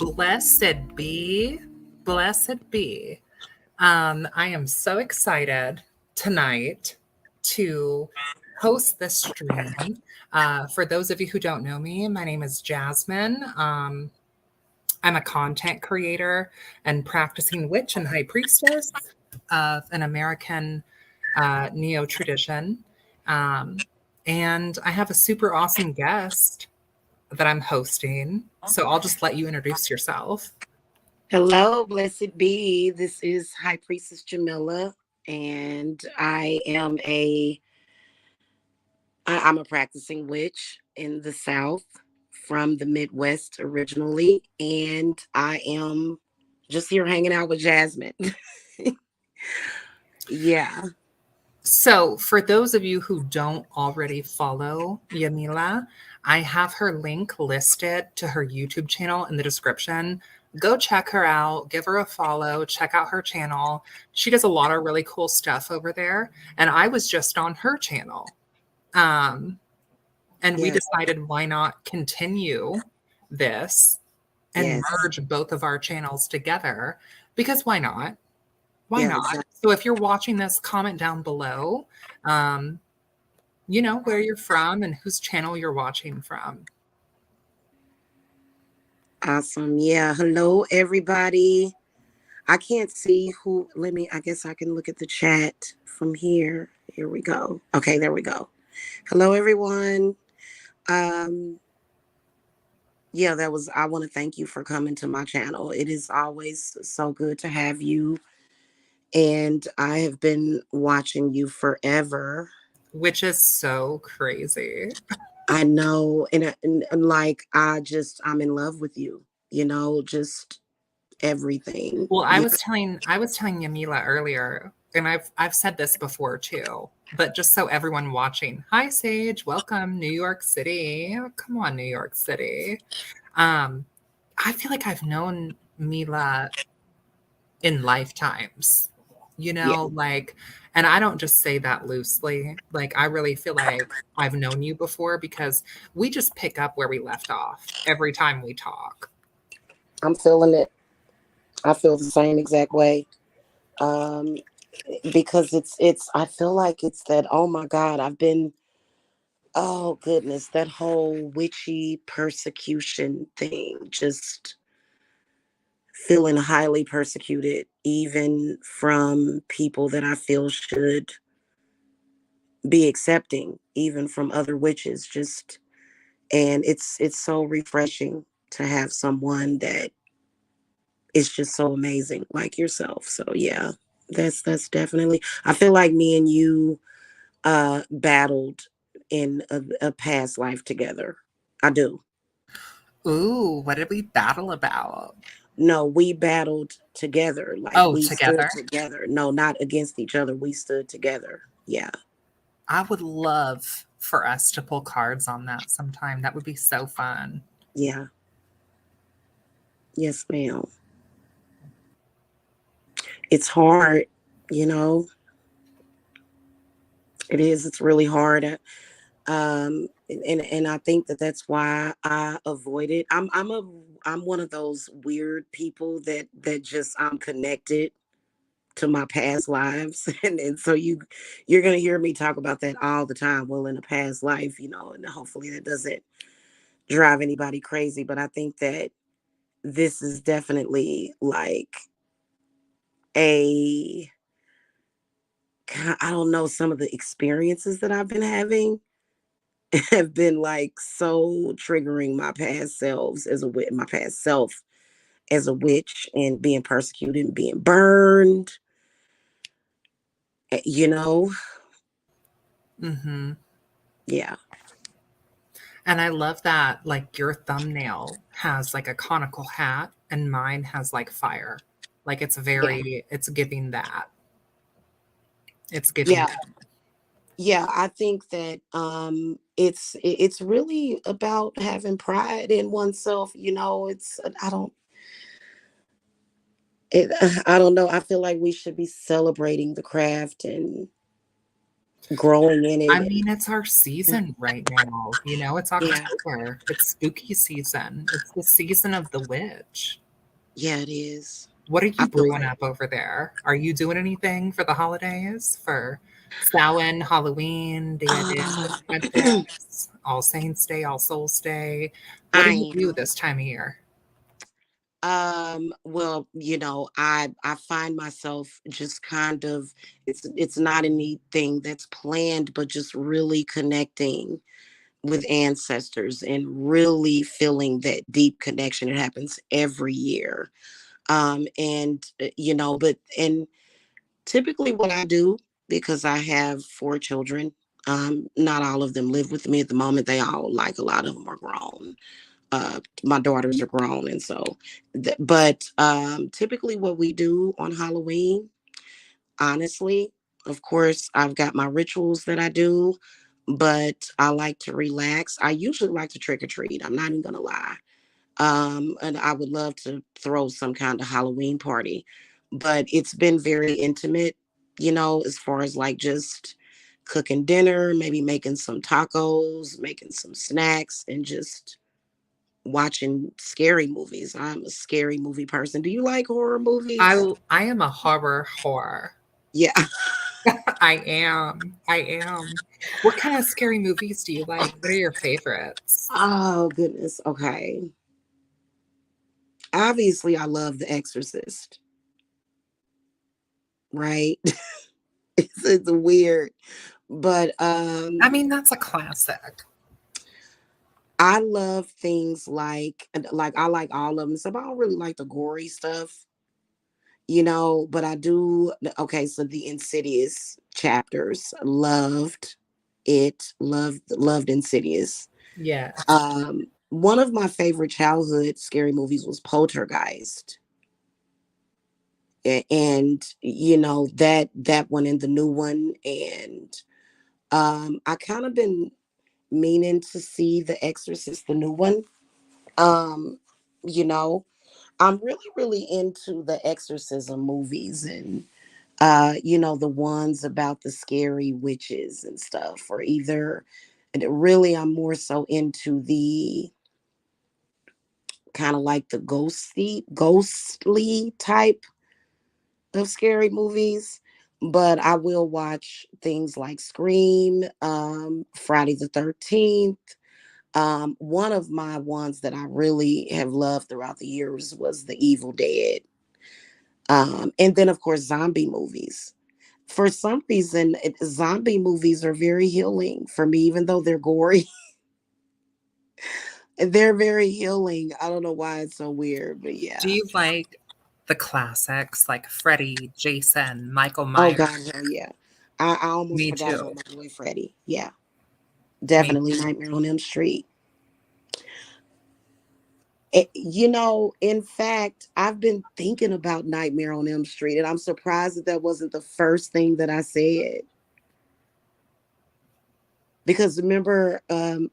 Blessed be, blessed be. I am so excited tonight to host this stream. For those of you who don't know me, my name is Jasmine. I'm a content creator and practicing witch and high priestess of an American neo tradition. And I have a super awesome guest that I'm hosting. So I'll just let you introduce yourself. Hello, blessed be. This is High Priestess Jamila, and I'm a practicing witch in the South from the Midwest originally, and I am just here hanging out with Jasmine. Yeah. So, for those of you who don't already follow Jamila, I have her link listed to her YouTube channel in the description. Go check her out, give her a follow, check out her channel. She does a lot of really cool stuff over there. And I was just on her channel. And we decided why not continue this and merge both of our channels together? Because why not? Why not? Exactly. So if you're watching this, comment down below, where you're from and whose channel you're watching from. Awesome. Yeah. Hello, everybody. I can't see who. I guess I can look at the chat from here. Here we go. Okay, there we go. Hello, everyone. I want to thank you for coming to my channel. It is always so good to have you. And I have been watching you forever. Which is so crazy. I know. And I'm in love with you, just everything. Well, I was telling Jamila earlier, and I've said this before too, but just so everyone watching, hi Sage, welcome New York City. Oh, come on, New York City. I feel like I've known Mila in lifetimes, and I don't just say that loosely. Like, I really feel like I've known you before because we just pick up where we left off every time we talk. I'm feeling it. I feel the same exact way. Because I feel like it's that, oh my God, oh goodness, that whole witchy persecution thing, just feeling highly persecuted, even from people that I feel should be accepting, even from other witches, and it's so refreshing to have someone that is just so amazing like yourself. So yeah, that's definitely, I feel like me and you battled in a past life together. I do. Ooh, what did we battle about? No, we battled together. We together? stood together. No, not against each other. We stood together. Yeah. I would love for us to pull cards on that sometime. That would be so fun. Yeah. Yes, ma'am. It's hard, It is. It's really hard. And I think that's why I avoid it. I'm one of those weird people that just, I'm connected to my past lives, and so you're gonna hear me talk about that all the time. Well, in a past life, and hopefully that doesn't drive anybody crazy. But I think that this is definitely like I don't know, some of the experiences that I've been having have been like so triggering my past self as a witch, and being persecuted and being burned, Mm-hmm. Yeah. And I love that, like, your thumbnail has like a conical hat and mine has like fire. Like, it's giving that. It's giving that. Yeah, I think that it's really about having pride in oneself. I don't know. I feel like we should be celebrating the craft, and growing in I it. mean, it's our season right now. You know, it's Yeah, October. It's spooky season. It's the season of the witch. yeah, it is. What are I you feel brewing like up over there? Are you doing anything for the holidays? For Samhain, Halloween, Dia de uh, Muertos, All Saints Day, All Souls Day? What do you I do this time of year? well, I find myself just kind of, it's not anything that's planned, but just really connecting with ancestors and really feeling that deep connection. It happens every year. And but and typically what I do, because I have 4 children, not all of them live with me at the moment. They all, like, a lot of them are grown. My daughters are grown, and so but typically what we do on Halloween, honestly, of course, I've got my rituals that I do, but I like to relax. I usually like to trick or treat. I'm not even gonna lie. And I would love to throw some kind of Halloween party, but it's been very intimate, as far as like just cooking dinner, maybe making some tacos, making some snacks, and just watching scary movies. I'm a scary movie person. Do you like horror movies? I am a horror whore. Yeah. I am. I am. What kind of scary movies do you like? What are your favorites? Oh, goodness. Okay. Obviously, I love The Exorcist, right? It's weird, but I mean, that's a classic. I love things like I like all of them. So I don't really like the gory stuff, but I do. Okay, so the Insidious chapters, loved it. Loved Insidious. Yes. One of my favorite childhood scary movies was Poltergeist. And that one and the new one. And I kind of been meaning to see The Exorcist, the new one. Um, you know, I'm really, really into the exorcism movies, and the ones about the scary witches and stuff, or either, and really I'm more so into the kind of like the ghostly type of scary movies. But I will watch things like Scream, Friday the 13th. One of my ones that I really have loved throughout the years was The Evil Dead. And then, of course, zombie movies. For some reason, zombie movies are very healing for me, even though they're gory. They're very healing. I don't know why it's so weird, but Do yeah. you like the classics like Freddy, Jason, Michael Oh Myers? God, hell yeah. I almost Me forgot too. about my boy Freddie. Yeah, Me definitely Nightmare on Elm Street. In fact, I've been thinking about Nightmare on Elm Street, and I'm surprised that wasn't the first thing that I said. Because remember,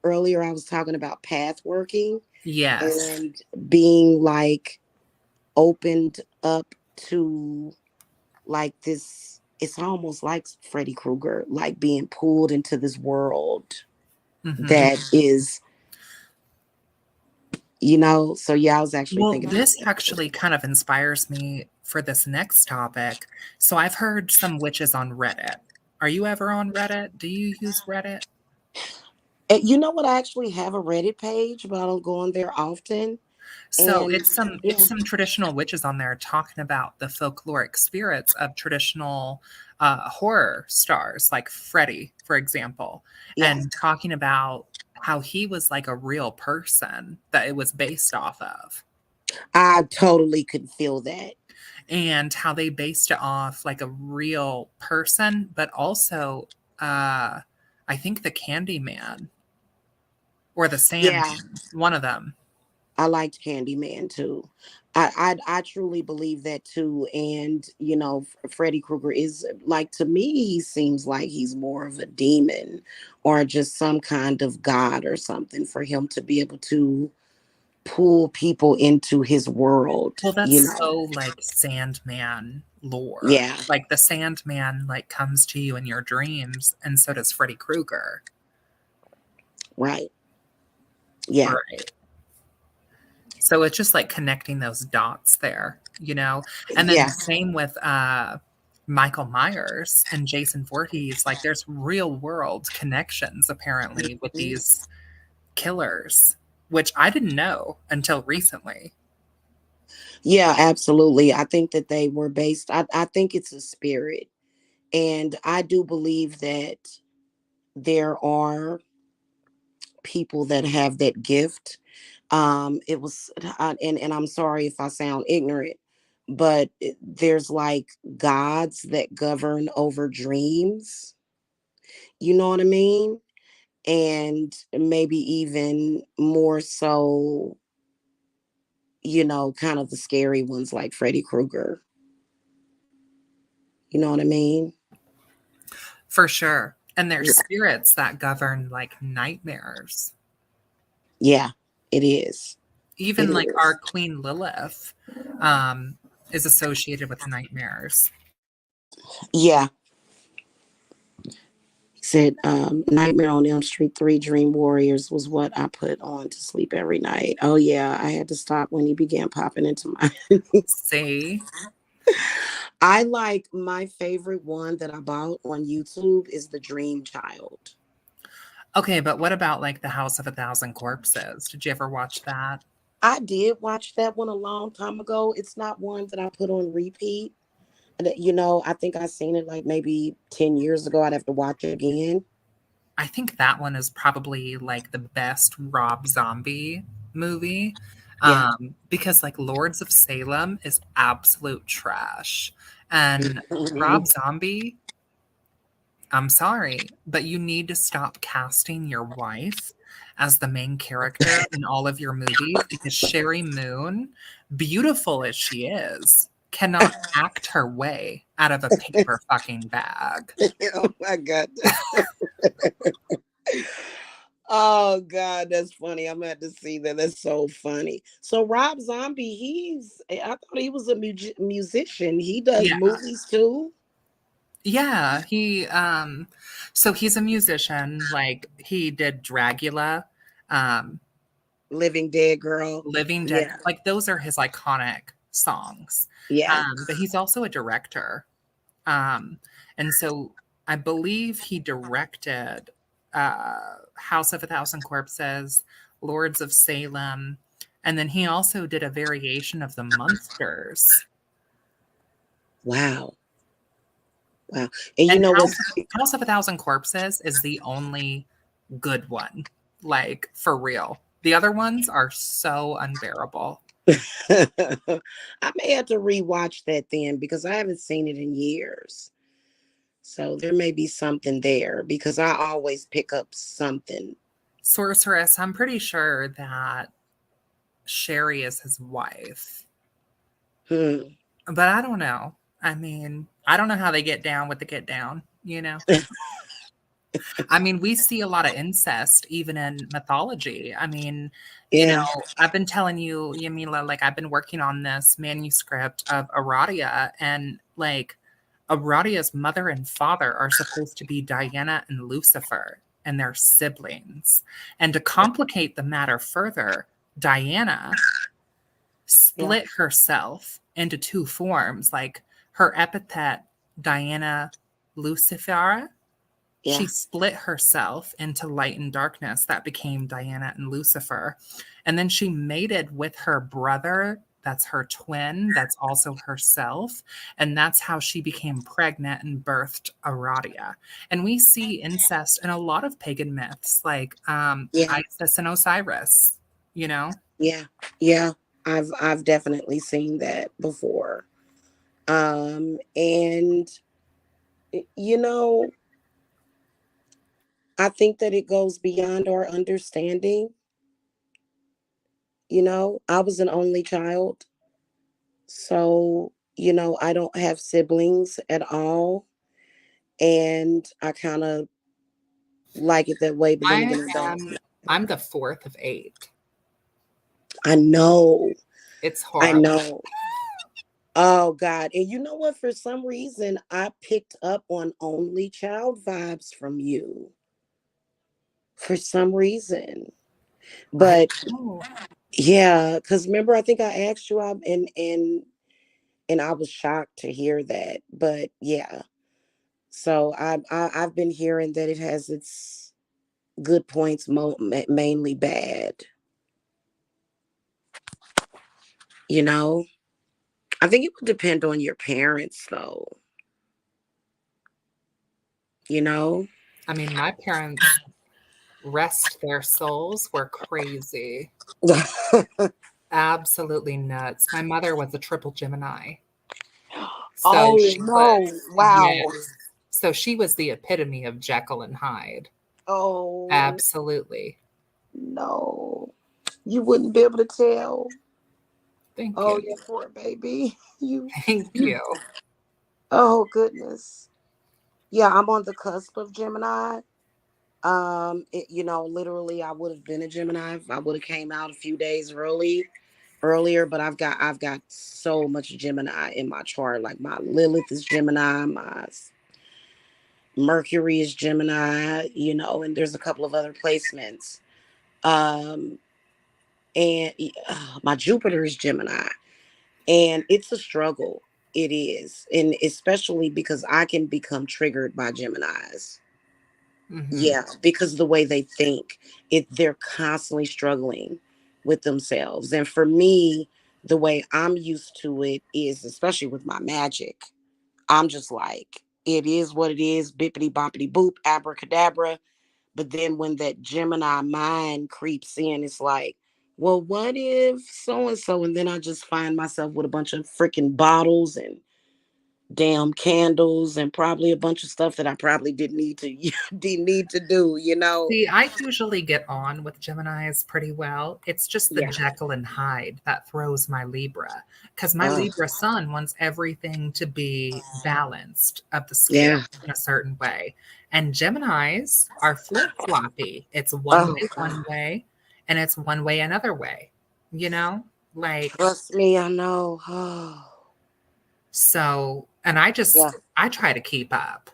earlier I was talking about path working Yes. and being like opened up to like this. It's almost like Freddy Krueger, like being pulled into this world Hmm. that is, So yeah, I was actually Well, thinking about this actually kind of inspires me for this next topic. So I've heard some witches on Reddit. Are you ever on Reddit? Do you use Reddit? And you know what? I actually have a Reddit page, but I don't go on there often. So And it's yeah, some traditional witches on there talking about the folkloric spirits of traditional horror stars like Freddy, for example, yeah, and talking about how he was like a real person that it was based off of, I totally could feel that. and how they based it off like a real person, but also I think the Candyman or the Yeah, Sandman, one of them. I liked Candyman too. I truly believe that too. And Freddy Krueger is, like, to me, he seems like he's more of a demon or just some kind of god or something for him to be able to pull people into his world, Well, you that's know. so like Sandman lore. Yeah, Like the Sandman like comes to you in your dreams, and so does Freddy Krueger. right. Yeah, Right. So it's just like connecting those dots there, you know? And then yeah. same with Michael Myers and Jason Voorhees. Like there's real world connections apparently with Mhm. these killers, which I didn't know until recently. Yeah, absolutely. I think that they were based, I think it's a spirit. And I do believe that there are people that have that gift. It was, and I'm sorry if I sound ignorant, but there's like gods that govern over dreams. You know what I mean? And maybe even more so, kind of the scary ones like Freddy Krueger. You know what I mean? For sure. And there's Yeah, spirits that govern like nightmares. yeah, it is. It Even like our is. Queen Lilith um, is associated with nightmares. Yeah. He said, Nightmare on Elm Street 3 Dream Warriors was what I put on to sleep every night. Oh, yeah. I had to stop when he began popping into my. See? I like my favorite one that I bought on YouTube is The Dream Child. Okay, but what about like The House of a Thousand Corpses? Did you ever watch that? I did watch that one a long time ago. It's not one that I put on repeat. I think I seen it like maybe 10 years ago. I'd have to watch it again. I think that one is probably like the best Rob Zombie movie. Yeah. Because like Lords of Salem is absolute trash. And Rob Zombie, I'm sorry, but you need to stop casting your wife as the main character in all of your movies because Sherry Moon, beautiful as she is, cannot act her way out of a paper fucking bag. Oh my God. Oh God, that's funny. I'm gonna have to see that. That's so funny. So Rob Zombie, I thought he was a musician. He does Yeah. movies too. Yeah, so he's a musician, like he did Dragula, um, Living Dead Girl. Living Dead, Yeah. like those are his iconic songs. Yeah. But he's also a director. Um, and so I believe he directed House of a Thousand Corpses, Lords of Salem, and then he also did a variation of the Munsters. Wow. Wow. And you And know what's House of a Thousand Corpses is the only good one, like for real. The other ones are so unbearable. I may have to rewatch that then because I haven't seen it in years. So there may be something there because I always pick up something. Sorceress, I'm pretty sure that Sherry is his wife, Hmm. but I don't know. I mean, I don't know how they get down with the get down, you know? I mean, we see a lot of incest even in mythology. I mean, Yeah. I've been telling you, Jamila, like I've been working on this manuscript of Aradia, and like Aradia's mother and father are supposed to be Diana and Lucifer, and they're siblings. And to complicate the matter further, Diana Yeah. split herself into two forms, like her epithet, Diana Lucifera, she Yeah. split herself into light and darkness that became Diana and Lucifer. And then she mated with her brother, that's her twin, that's also herself. And that's how she became pregnant and birthed Aradia. And we see incest in a lot of pagan myths, like Yeah. Isis and Osiris, you know? Yeah. Yeah. I've definitely seen that before. And you know, I think that it goes beyond our understanding. I was an only child. So, I don't have siblings at all. And I kind of like it that way. But then I again, I don't. am I'm the fourth of eight. I know. It's I horrible. know. Oh God. And you know what? For some reason, I picked up on only child vibes from you. For some reason. I But know. yeah, because remember, I think I asked you out and I was shocked to hear that. But yeah. So I've been hearing that it has its good points, mainly bad. You know, I think it would depend on your parents, though. You know. I mean, my parents, rest their souls, were crazy. Absolutely nuts. My mother was a triple Gemini. So Oh she no! was, Wow. yes. So she was the epitome of Jekyll and Hyde. Oh Absolutely. no! You wouldn't be able to tell. Thank Oh, you. you poor baby. You. Thank You. you. Oh goodness. Yeah, I'm on the cusp of Gemini. Literally, I would have been a Gemini if I would have came out a few days earlier. But I've got so much Gemini in my chart. Like my Lilith is Gemini, my Mercury is Gemini. And there's a couple of other placements. Um, and my Jupiter is Gemini, and it's a struggle. It is, and especially because I can become triggered by Geminis. Hmm. Yeah, because of the way they think, they're constantly struggling with themselves. And for me, the way I'm used to it is, especially with my magic, I'm just like, it is what it is, bippity boppity boop, abracadabra. But then when that Gemini mind creeps in, it's like, well, what if so and so? And then I just find myself with a bunch of freaking bottles and damn candles and probably a bunch of stuff that I probably didn't need to didn't need to do. See, I usually get on with Geminis pretty well. It's just the Yeah. Jekyll and Hyde that throws my Libra. Because my Oh, Libra sun wants everything to be balanced of the scale yeah. in a certain way. And Geminis are flip floppy. It's Oh, God. one way, and it's one way another way. You know? Like, Trust me, I know. Oh, so, and I yeah. just, I try to keep up.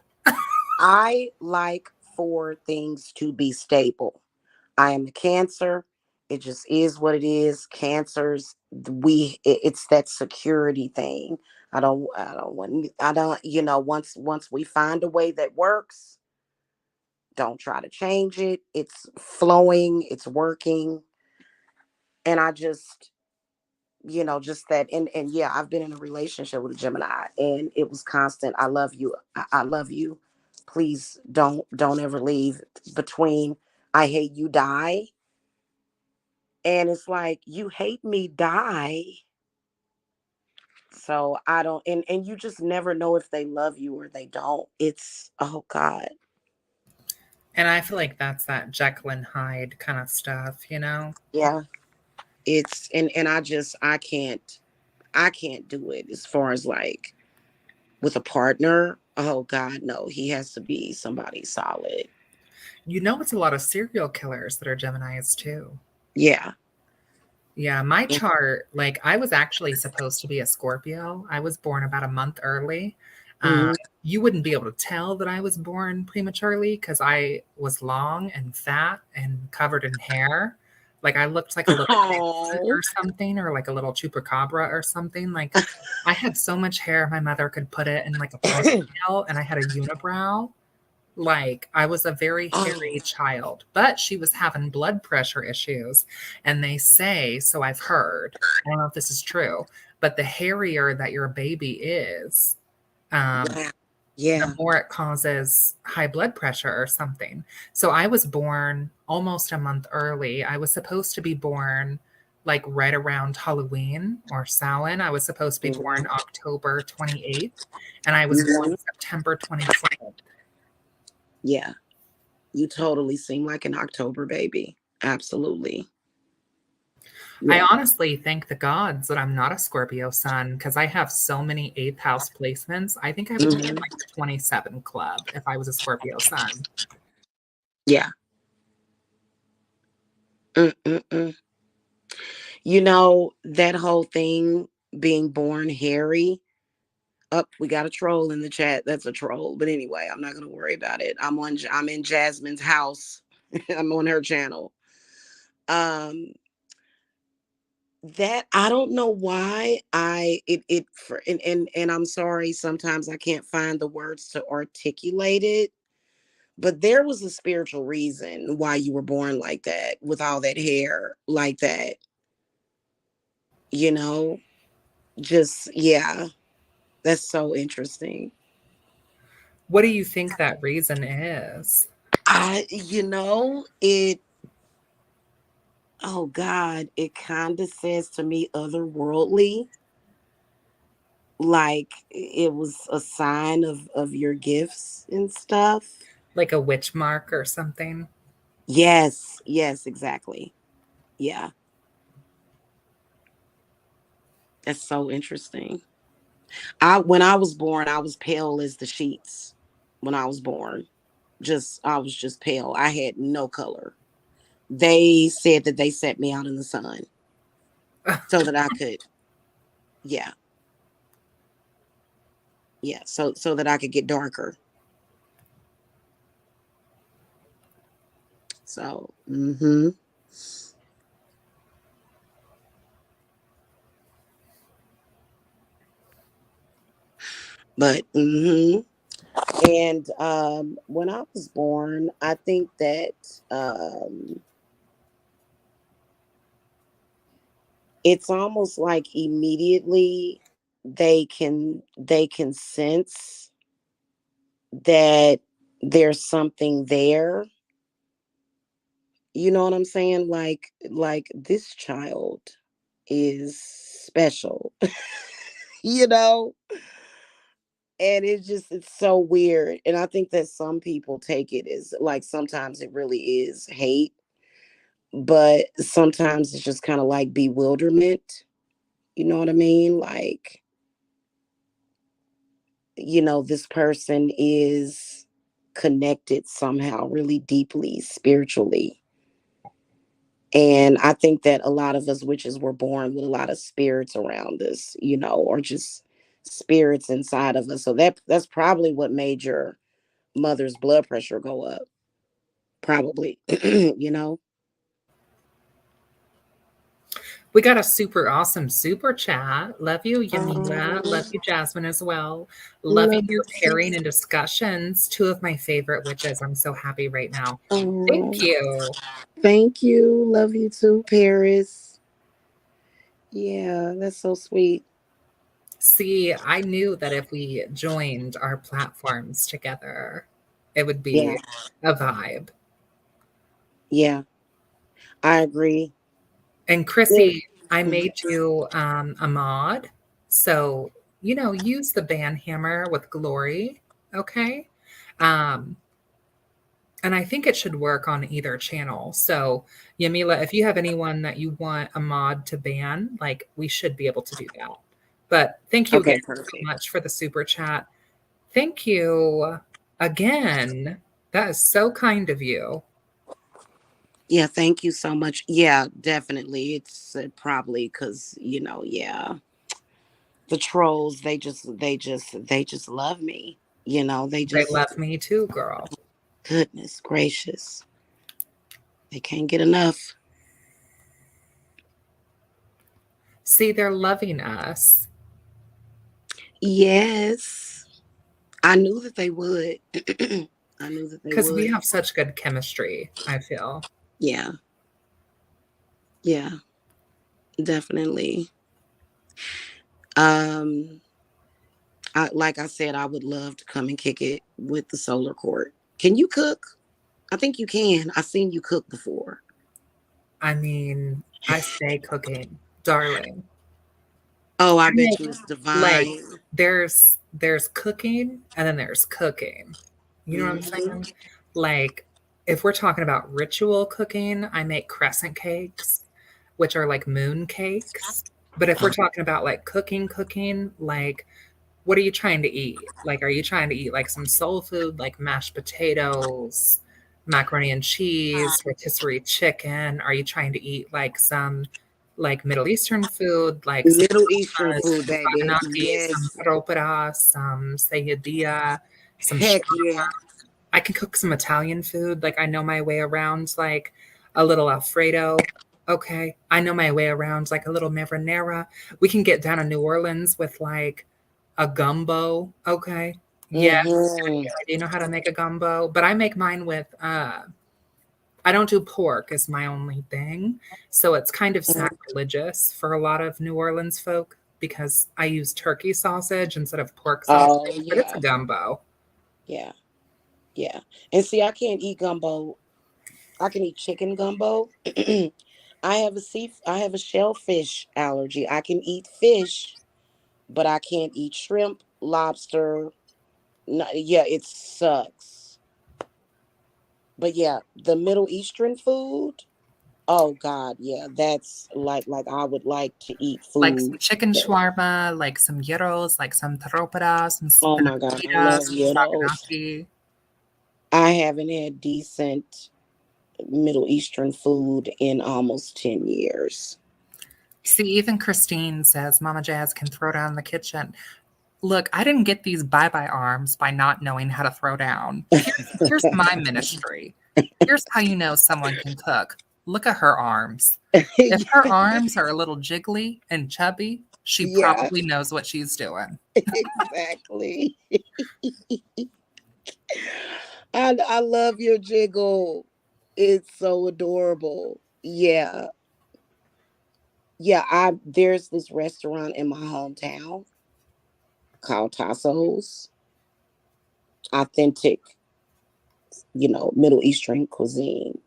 I like for things to be stable. I am a Cancer. It just is what it is. Cancers, it's that security thing. Once we find a way that works, don't try to change it. It's flowing, it's working. And I just that. And yeah, I've been in a relationship with a Gemini and it was constant. I love you. I love you. Please don't ever leave. Between I hate you, die. And it's like, you hate me, die. So I don't, and you just never know if they love you or they don't. It's, oh God. And I feel like that's that Jekyll and Hyde kind of stuff, you know? Yeah. It's, and I can't do it as far as like with a partner. Oh God, no, he has to be somebody solid. You know, it's a lot of serial killers that are Geminis too. Yeah. Yeah, my chart, like I was actually supposed to be a Scorpio. I was born about a month early. Um, Mm-hmm. you wouldn't be able to tell that I was born prematurely because I was long and fat and covered in hair. Like I looked like a little Bigfoot Oh. or something, or like a little chupacabra or something. Like I had so much hair, my mother could put it in like a ponytail, and I had a unibrow. Like I was a very hairy Oh. child, but she was having blood pressure issues. And they say, so I've heard, I don't know if this is true, but the hairier that your baby is, um, Wow. the Yeah. more it causes high blood pressure or something. So I was born almost a month early. I was supposed to be born like right around Halloween or Samhain. I was supposed to be born Mhm. October 28th, and I was born Mhm. September 27th. Yeah. You totally seem like an October baby. Absolutely. I Yeah. honestly thank the gods that I'm not a Scorpio sun because I have so many eighth house placements. I think I would be in Mhm. like the 27 club if I was a Scorpio sun. Yeah. Mm-mm-mm. You know, that whole thing being born hairy. Up, we got a troll in the chat. That's a troll. But anyway, I'm not gonna worry about it. I'm in Jasmyne's house. I'm on her channel. Um that I don't know why I it for and I'm sorry, sometimes I can't find the words to articulate it, but there was a spiritual reason why you were born like that with all that hair like that, you know? Just yeah, that's so interesting. What do you think that reason is? It oh God, it kind of says to me otherworldly, like it was a sign of your gifts and stuff. Like a witch mark or something? Yes, yes, exactly. Yeah, that's so interesting. I When I was born, I was pale as the sheets. When I was born, just I was just pale. I had no color. They said that they set me out in the sun so that I could, yeah, yeah, so that I could get darker. So, but and when I was born, I think that it's almost like immediately they can sense that there's something there. You know what I'm saying? Like this child is special, you know? And it's so weird. And I think that some people take it as like sometimes it really is hate, but sometimes it's just kind of like bewilderment. You know what I mean? Like, this person is connected somehow really deeply spiritually. And I think that a lot of us witches were born with a lot of spirits around us, or just spirits inside of us. So that's probably what made your mother's blood pressure go up. Probably, you know. We got a super awesome super chat. Love you, Jamila. Love Oh, you, Jasmine, as well. love Loving you your too. pairing and discussions. Two of my favorite witches. I'm so happy right now. Oh, Thank you. thank you. Love you too, Paris. Yeah, that's so sweet. See, I knew that if we joined our platforms together, it would Yeah, be a vibe. yeah, I agree. And Good. Chrissy, I Mhm. made you a mod. So, use the band hammer with glory. Okay. Um, and I think it should work on either channel. So, Yamila, if you have anyone that you want a mod to ban, like we should be able to do that. But thank you again Okay, so perfect. much for the super chat. Thank you again. That is so kind of you. Yeah, thank you so much. Yeah, definitely. It's probably because yeah, the trolls they just love me. They They just love me too, girl. goodness gracious, they can't get enough. See, they're loving us Yes, I knew that they would. I knew that they because we would. have such good chemistry, I feel. Yeah, yeah, definitely. Um, like I said, I would love to come and kick it with the solar court. Can you cook? I think you can. I've seen you cook before. I mean, I stay cooking, darling. Oh, I I bet make you it's like divine. there's cooking and then there's cooking. You know what I'm Hmm. saying? Like if we're talking about ritual cooking, I make crescent cakes, which are like moon cakes. But if we're talking about like cooking, like what are you trying to eat? Like, are you trying to eat like some soul food, like mashed potatoes, macaroni and cheese, rotisserie chicken? Are you trying to eat like some like Middle Eastern food, like some Middle Eastern tapas, food, baby. some Yes. ropera, some sayadilla, some Heck yeah. I can cook some Italian food. Like I know my way around like a little Alfredo. Okay. I know my way around like a little marinara. We can get down to New Orleans with like a gumbo. Okay. Yes. Mm-hmm. I do know how to make a gumbo, but I make mine with I don't do pork as my only thing. So it's kind of sacrilegious for a lot of New Orleans folk because I use turkey sausage instead of pork Oh sausage, but it's a yeah. gumbo. Yeah. Yeah. And see, I can't eat gumbo. I can eat chicken gumbo. I have a shellfish allergy. I can eat fish, but I can't eat shrimp, lobster. No, yeah, it sucks. But yeah, the Middle Eastern food. Oh God, yeah, that's like I would like to eat Like some food. chicken that- shawarma, like some gyros, like some taropara, some Oh my God, I spinachita, love some gyros. saganaki. I haven't had decent Middle Eastern food in almost 10 years. See, even Christine says Mama Jazz can throw down in the kitchen. Look, I didn't get these bye-bye arms by not knowing how to throw down. Here's my ministry. Here's how you know someone can cook. Look at her arms. If her arms are a little jiggly and chubby, she Yeah, probably knows what she's doing. exactly. I love your jiggle. It's so adorable. Yeah. Yeah, I there's this restaurant in my hometown called Tassos. Authentic, Middle Eastern cuisine.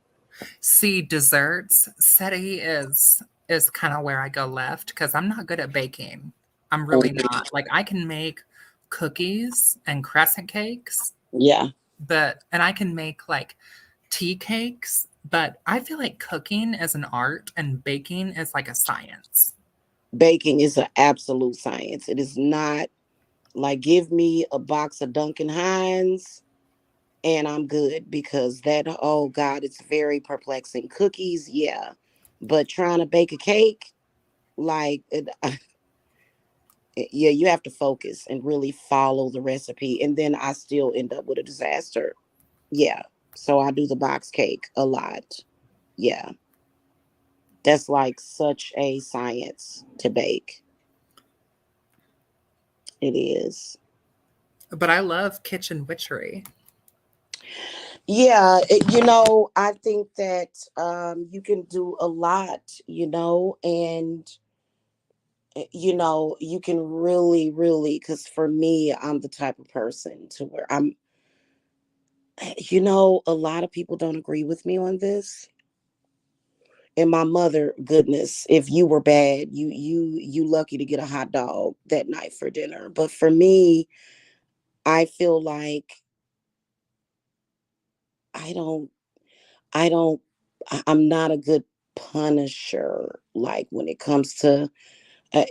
See, desserts, SETI is kind of where I go left because I'm not good at baking. I'm really Mhm. not. Like I can make cookies and crescent cakes, Yeah. but and I can make like tea cakes, but I feel like cooking is an art and baking is like a science. Baking is an absolute science. It is not like give me a box of Duncan Hines and I'm good because oh God, it's very perplexing. Cookies, yeah. But trying to bake a cake, like yeah, you have to focus and really follow the recipe. And then I still end up with a disaster. Yeah. So I do the box cake a lot. Yeah. That's like such a science to bake. It is. But I love kitchen witchery. Yeah, I think that you can do a lot, and you can really, really, because for me, I'm the type of person to where a lot of people don't agree with me on this. And my mother, goodness, if you were bad, you lucky to get a hot dog that night for dinner. But for me, I feel like I don't, I don't, I'm not a good punisher. Like when it comes to, and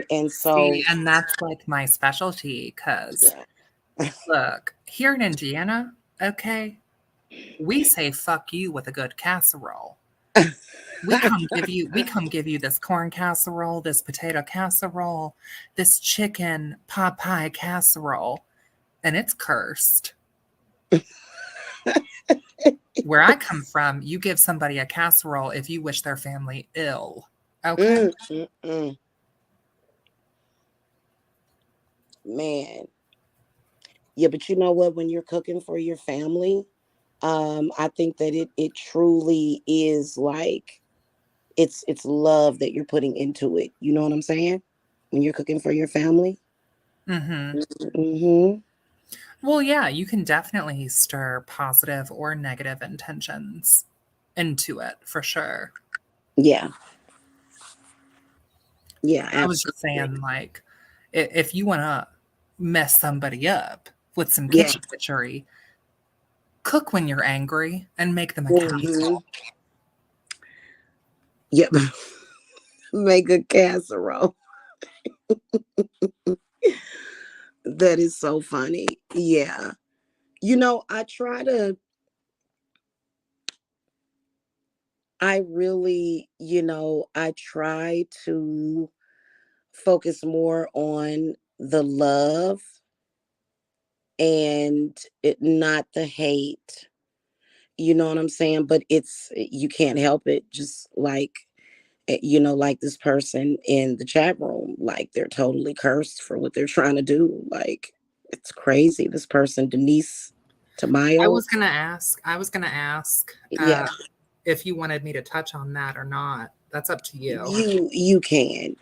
See, so and that's like my specialty because yeah. look, here in Indiana, okay, we say fuck you with a good casserole. We come give you this corn casserole, this potato casserole, this chicken pot pie casserole, and it's cursed. Where I come from, you give somebody a casserole if you wish their family ill. Okay? Mm, mm, mm. Man, yeah, but you know what? When you're cooking for your family, I think that it truly is like it's love that you're putting into it. You know what I'm saying? When you're cooking for your family. Mm-hmm. Hmm. Well, yeah, you can definitely stir positive or negative intentions into it for sure. Yeah. Yeah, I was just absolutely. saying, like, if you want to mess somebody up with some Yeah. kitchen witchery, cook when you're angry and make them a Hmm. casserole. Yep. Make a casserole. That is so funny. Yeah. I really, I try to focus more on the love and not the hate. You know what I'm saying? But you can't help it. Just like, like this person in the chat room, like they're totally cursed for what they're trying to do. Like, it's crazy. This person, Denise I Tamayo. was gonna ask. Yeah, If you wanted me to touch on that or not. That's up to you. you can,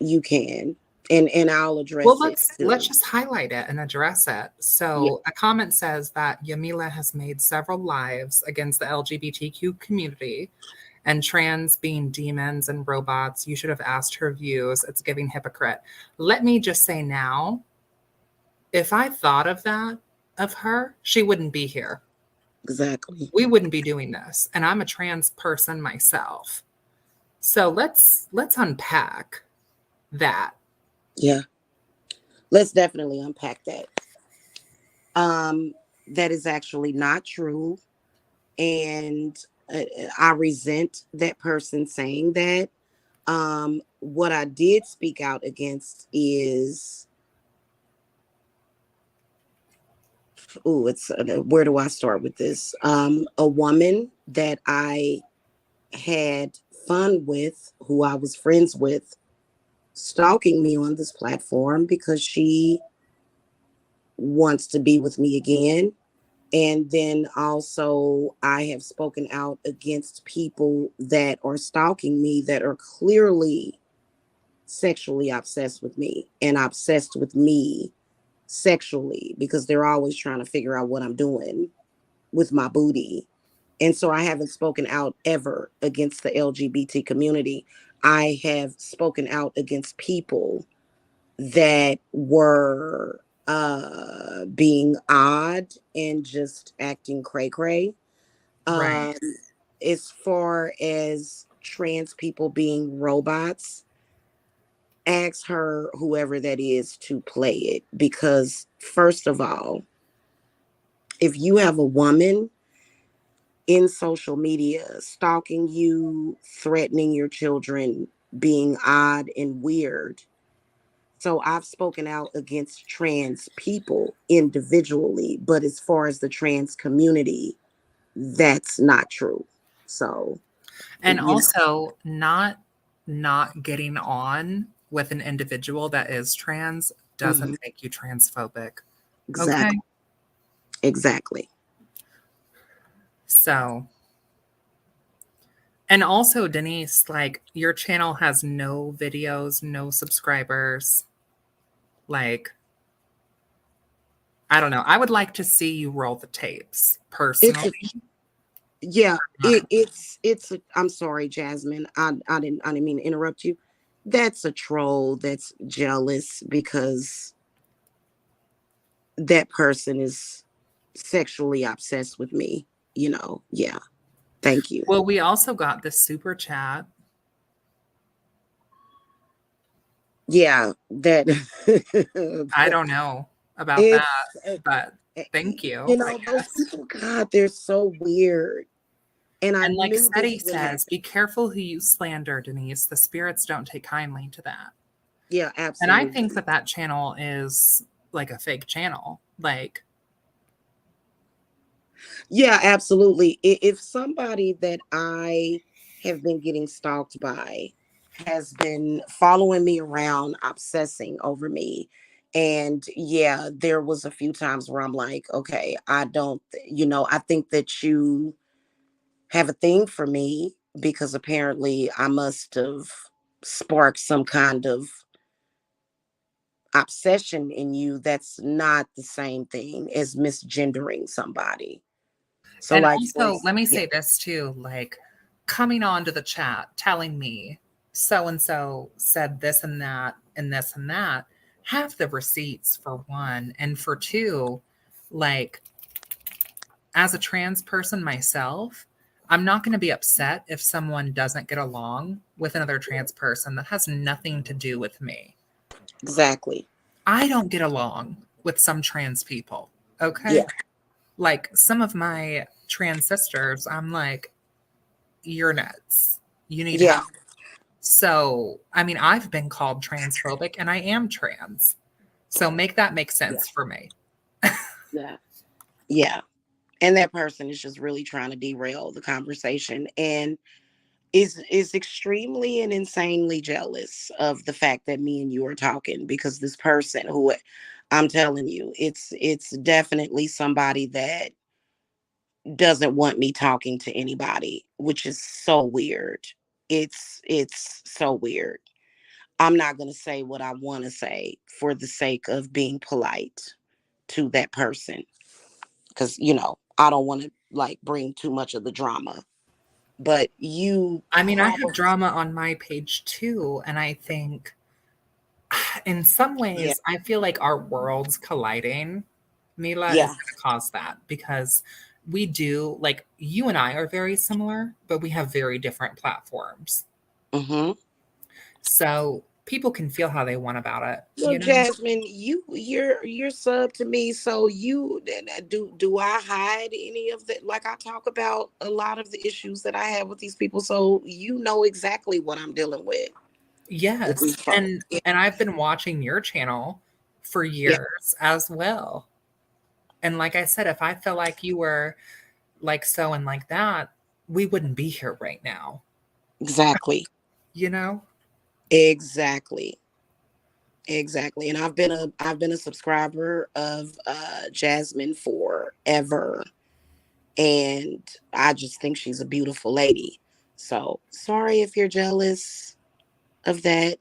and I'll Well, address it let's too. just highlight it and address it. Yeah, So, a comment says that Jamila has made several lives against the LGBTQ community and trans being demons and robots. You should have asked her views. It's giving hypocrite. Let me just say now, if I thought of that of her, she wouldn't be here. exactly. We wouldn't be doing this. And I'm a trans person myself. So let's unpack that. Yeah, let's definitely unpack that. Um, that is actually not true, and I resent that person saying that. What I did speak out against is, where do I start with this? A woman that I had fun with, who I was friends with, stalking me on this platform because she wants to be with me again. And then also, I have spoken out against people that are stalking me that are clearly sexually obsessed with me and obsessed with me sexually because they're always trying to figure out what I'm doing with my booty. And so I haven't spoken out ever against the LGBT community. I have spoken out against people that were being odd and just acting cray cray. Right. Um, as far as trans people being robots, ask her, whoever that is, to play it. Because, first of all, if you have a woman in social media stalking you, threatening your children, being odd and weird, so I've spoken out against trans people individually, but as far as the trans community, that's not true. So, And you know, also not getting on with an individual that is trans doesn't mhm, make you transphobic. Okay? exactly, exactly. So, and also Denise, like your channel has no videos, no subscribers. Like, I don't know. I would like to see you roll the tapes It's personally. a Yeah, Not- I'm sorry, Jasmine. I didn't mean to interrupt you. That's a troll that's jealous because that person is sexually obsessed with me. Yeah. Thank you. Well, we also got the super chat. Yeah, that I don't know about that, it's but thank you, I those guess. people, God, they're so weird. And I And like knew Seti this would says, happen. be careful who you slander, Denise. The spirits don't take kindly to that. Yeah, And I absolutely. think that that channel is like a fake channel. Like, Yeah, absolutely. If somebody that I have been getting stalked by has been following me around, obsessing over me, and yeah, there was a few times where I'm like, okay, I don't, I think that you have a thing for me because apparently I must have sparked some kind of obsession in you that's not the same thing as misgendering somebody. So, and like, also, let me say this too, like coming on to the chat telling me so and so said this and that and this and that, have the receipts for one. And for two, like as a trans person myself, I'm not going to be upset if someone doesn't get along with another trans person. That has nothing to do with me. exactly. I don't get along with some trans people. Yeah. Okay. Like some of my trans sisters, I'm like, you're nuts. You need Yeah. help. So, I mean, I've been called transphobic and I am trans. So make that make Yeah. sense for me. Yeah. Yeah. And that person is just really trying to derail the conversation and is extremely and insanely jealous of the fact that me and you are talking, because this person who, I'm telling you, it's definitely somebody that doesn't want me talking to anybody, which is so weird. It's so weird. I'm not going to say what I want to say for the sake of being polite to that person, because I don't want to like bring too much of the drama. But you I mean, I have probably, drama on my page too. And I think in some yeah, ways, I feel like our worlds colliding, Mila, is yeah, going to cause that because we do, like, you and I are very similar, but we have very different platforms. mm-hmm. So people can feel how they want about it, So you know? Jasmine, you're sub to me. So do I hide any of that? Like, I talk about a lot of the issues that I have with these people, so you know exactly what I'm dealing with Yes. these folks. Yeah, And I've been watching your channel for yeah, years as well. And like I said, if I felt like you were like so and like that, we wouldn't be here right now, exactly, you know? exactly, exactly. And I've been a subscriber of Jasmine forever, and I just think she's a beautiful lady. So sorry if you're jealous of that,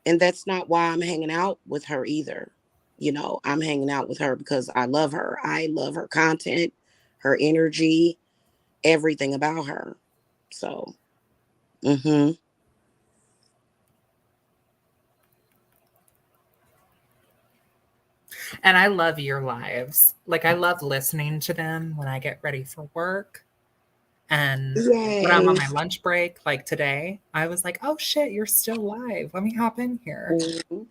and that's not why I'm hanging out with her either. I'm hanging out with her because I love her. I love her content, her energy, everything about her. So, hmm And I love your lives. Like I love listening to them when I get ready for work. And when I'm on yay. my lunch break, like today, I was like, oh shit, you're still live. Let me hop in here. Mhm.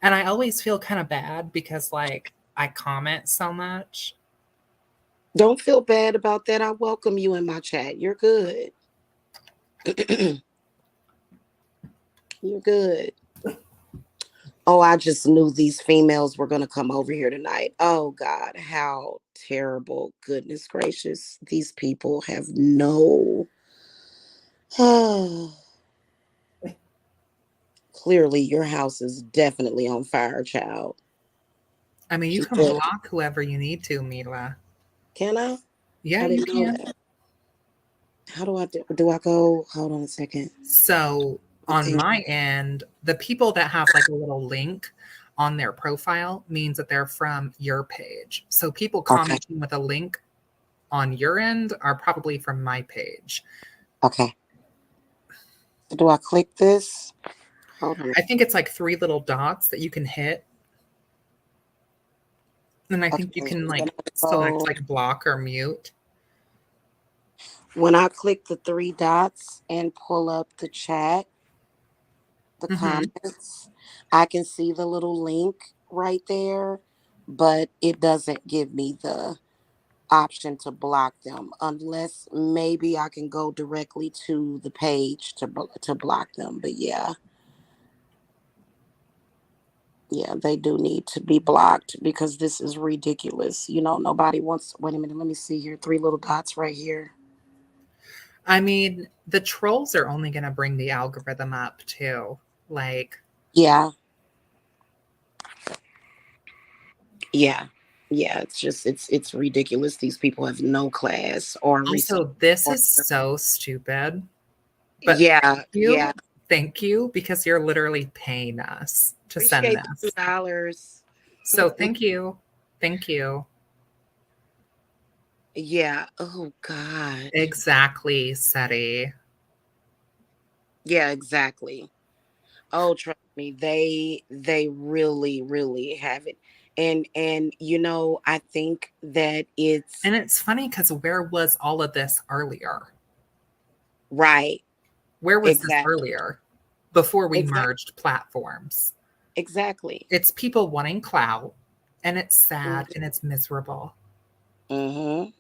And I always feel kind of bad because like I comment so much. Don't feel bad about that. I welcome you in my chat. You're good. You're good. Oh, I just knew these females were going to come over here tonight. Oh, God, how terrible. Goodness gracious. These people have no. Clearly, your house is definitely on fire, child. I mean, you can People, block whoever you need to, Mila. can I? Yeah, I you didn't know can. that. How do I go? Hold on a second. So on Okay. my end, the people that have like a little link on their profile means that they're from your page. So people Okay. commenting with a link on your end are probably from my page. Okay. So do I click this? Hold on. I think it's like three little dots that you can hit. And I Okay. think you can Then like I select go. like block or mute. When I click the three dots and pull up the chat, the Hmm. comments, I can see the little link right there, but it doesn't give me the option to block them, unless maybe I can go directly to the page to block them. But yeah, yeah, they do need to be blocked because this is ridiculous. Nobody wants. Wait a minute, let me see here. Three little dots right here. I mean, the trolls are only going to bring the algorithm up too. Like, Yeah, yeah, yeah. It's ridiculous. These people have no class or respect. also, this is so stupid. But Yeah, yeah. thank you, because you're literally paying us to send Appreciate the this. $2. So thank you. Thank you. Yeah. Oh God. Exactly, Seti. Yeah, exactly. Oh, trust me, they really, really have it. And I think that it's And it's funny because where was all of this earlier? right. Where was this Exactly. earlier? Before we Exactly. merged platforms. Exactly. It's people wanting clout, and it's sad and it's miserable. Mm-hmm.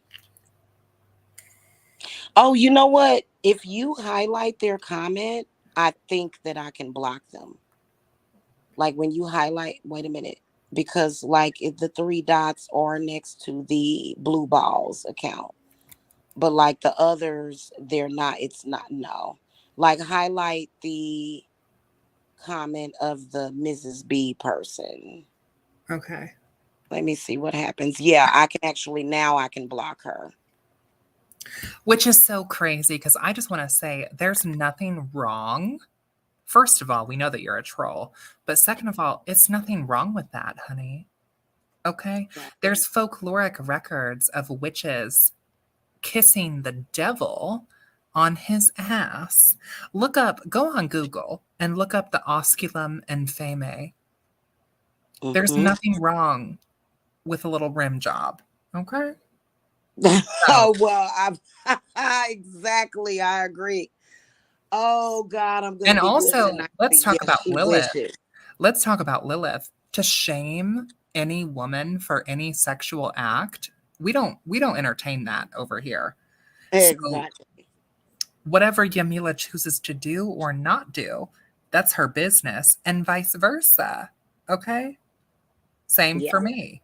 Oh, you know what? If you highlight their comment, I think that I can block them. Like when you highlight, wait a minute, because like if the three dots are next to the blue balls account, but like the others, they're not. It's not. No, like highlight the comment of the Mrs. B person. Okay. Let me see what happens. Yeah, I can actually now I can block her. Which is so crazy because I just want to say there's nothing wrong. First of all, we know that you're a troll. But second of all, it's nothing wrong with that, honey. Okay? Exactly. There's folkloric records of witches kissing the devil on his ass. Go on Google and look up the osculum and feme. There's Mm-hmm. nothing wrong with a little rim job. Okay? So, Oh well, exactly. I agree. Oh God, I'm gonna and be good also, tonight. But let's talk yes, about she Lilith. wishes. Let's talk about Lilith. To shame any woman for any sexual act, we don't entertain that over here. So Exactly. whatever Jamila chooses to do or not do, that's her business, and vice versa. Okay? Same Yeah, for me.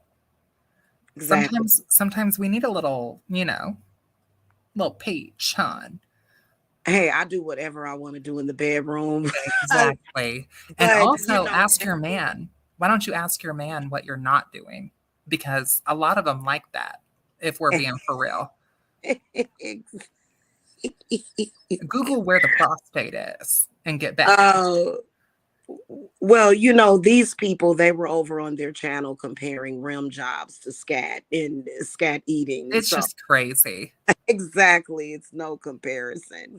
exactly. Sometimes we need a little, little peach, hon. Hey, I do whatever I want to do in the bedroom. Exactly. And But you also know, ask your man. Why don't you ask your man what you're not doing? Because a lot of them like that, if we're being for real. Google where the prostate is and get back. oh, well, you know, these people, they were over on their channel comparing rim jobs to scat and scat eating. It's So just crazy. exactly, it's no comparison.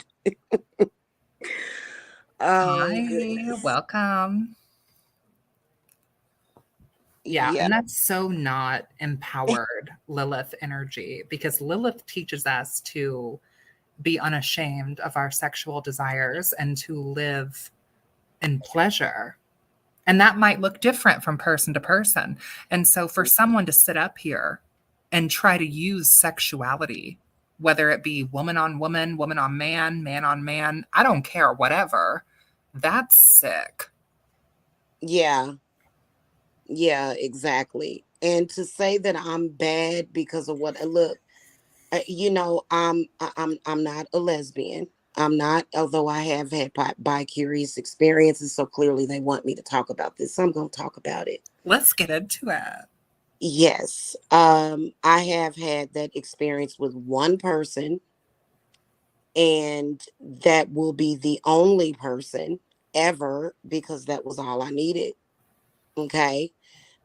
Oh Hi, goodness. welcome. Yeah, Yeah. and that's so not empowered Lilith energy because Lilith teaches us to be unashamed of our sexual desires and to live in pleasure. And that might look different from person to person. And so for someone to sit up here and try to use sexuality, whether it be woman on man on man, I don't care, whatever, that's sick. Yeah. Yeah, exactly. And to say that I'm bad because of what I look, you know, I'm not a lesbian. I'm not, although I have had bi-curious experiences, so clearly they want me to talk about this. So I'm going to talk about it. Let's get into it. Yes, I have had that experience with one person, and that will be the only person ever because that was all I needed. Okay.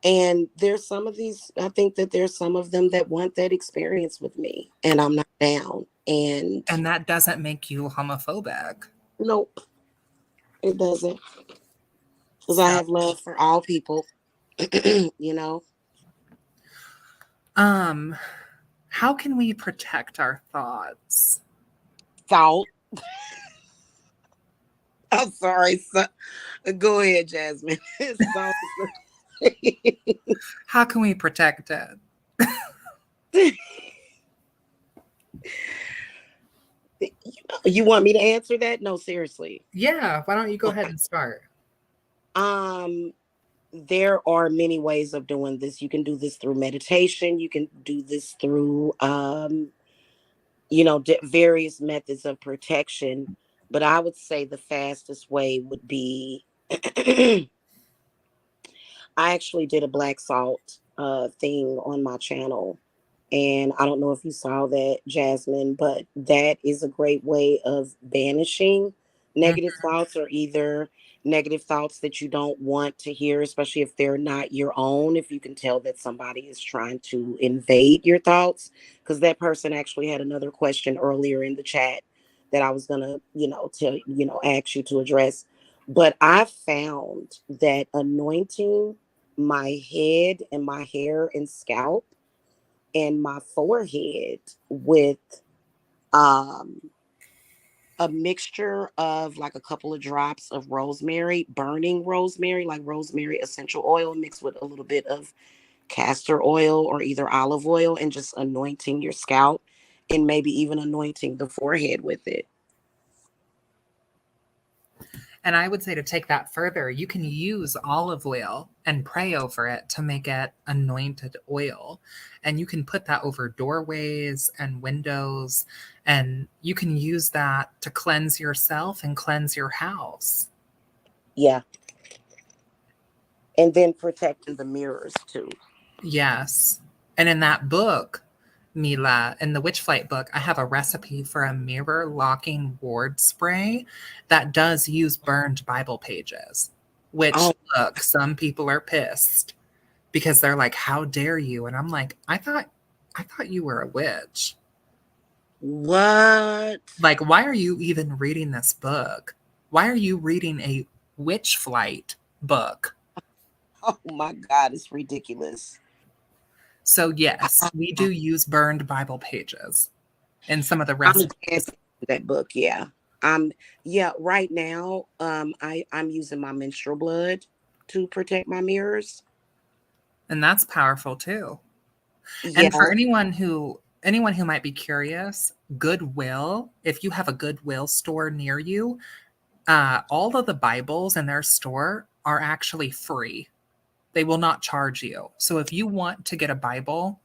And there's some of these, I think that there's some of them that want that experience with me, and I'm not down. And And that doesn't make you homophobic. nope, it doesn't. Because I So, have love for all people, you know. um, how can we protect our thoughts? Thought. I'm sorry. So, go ahead, Jasmine. So, How can we protect it? you want me to answer that? No, seriously. Yeah, why don't you go ahead Okay. and start? Um, there are many ways of doing this. You can do this through meditation. You can do this through you know, various methods of protection. But I would say the fastest way would be I actually did a black salt thing on my channel. And I don't know if you saw that, Jasmine, but that is a great way of banishing Mhm. negative thoughts, or either negative thoughts that you don't want to hear, especially if they're not your own. If you can tell that somebody is trying to invade your thoughts, because that person actually had another question earlier in the chat that I was gonna, you know, ask you to address. But I found that anointing my head and my hair and scalp and my forehead with um a mixture of like a couple of drops of rosemary, burning rosemary, like rosemary essential oil mixed with a little bit of castor oil or either olive oil, and just anointing your scalp. and maybe even anointing the forehead with it. And I would say to take that further, you can use olive oil and pray over it to make it anointed oil. And you can put that over doorways and windows. And you can use that to cleanse yourself and cleanse your house. Yeah. And then protecting the mirrors too. Yes. And in that book, Mila, in the Witchflight book, I have a recipe for a mirror locking ward spray that does use burned Bible pages, which, Oh, look, some people are pissed because they're like, how dare you? And I'm like, I thought you were a witch. what? Like, why are you even reading this book? Why are you reading a Witchflight book? Oh my God, it's ridiculous. So, yes, we do use burned Bible pages in some of the I'm glad recipes. that book. Yeah. Yeah, right now, I'm using my menstrual blood to protect my mirrors. And that's powerful too. And for Yeah. anyone who might be curious, Goodwill, if you have a Goodwill store near you, all of the Bibles in their store are actually free. They will not charge you. So if you want to get a Bible,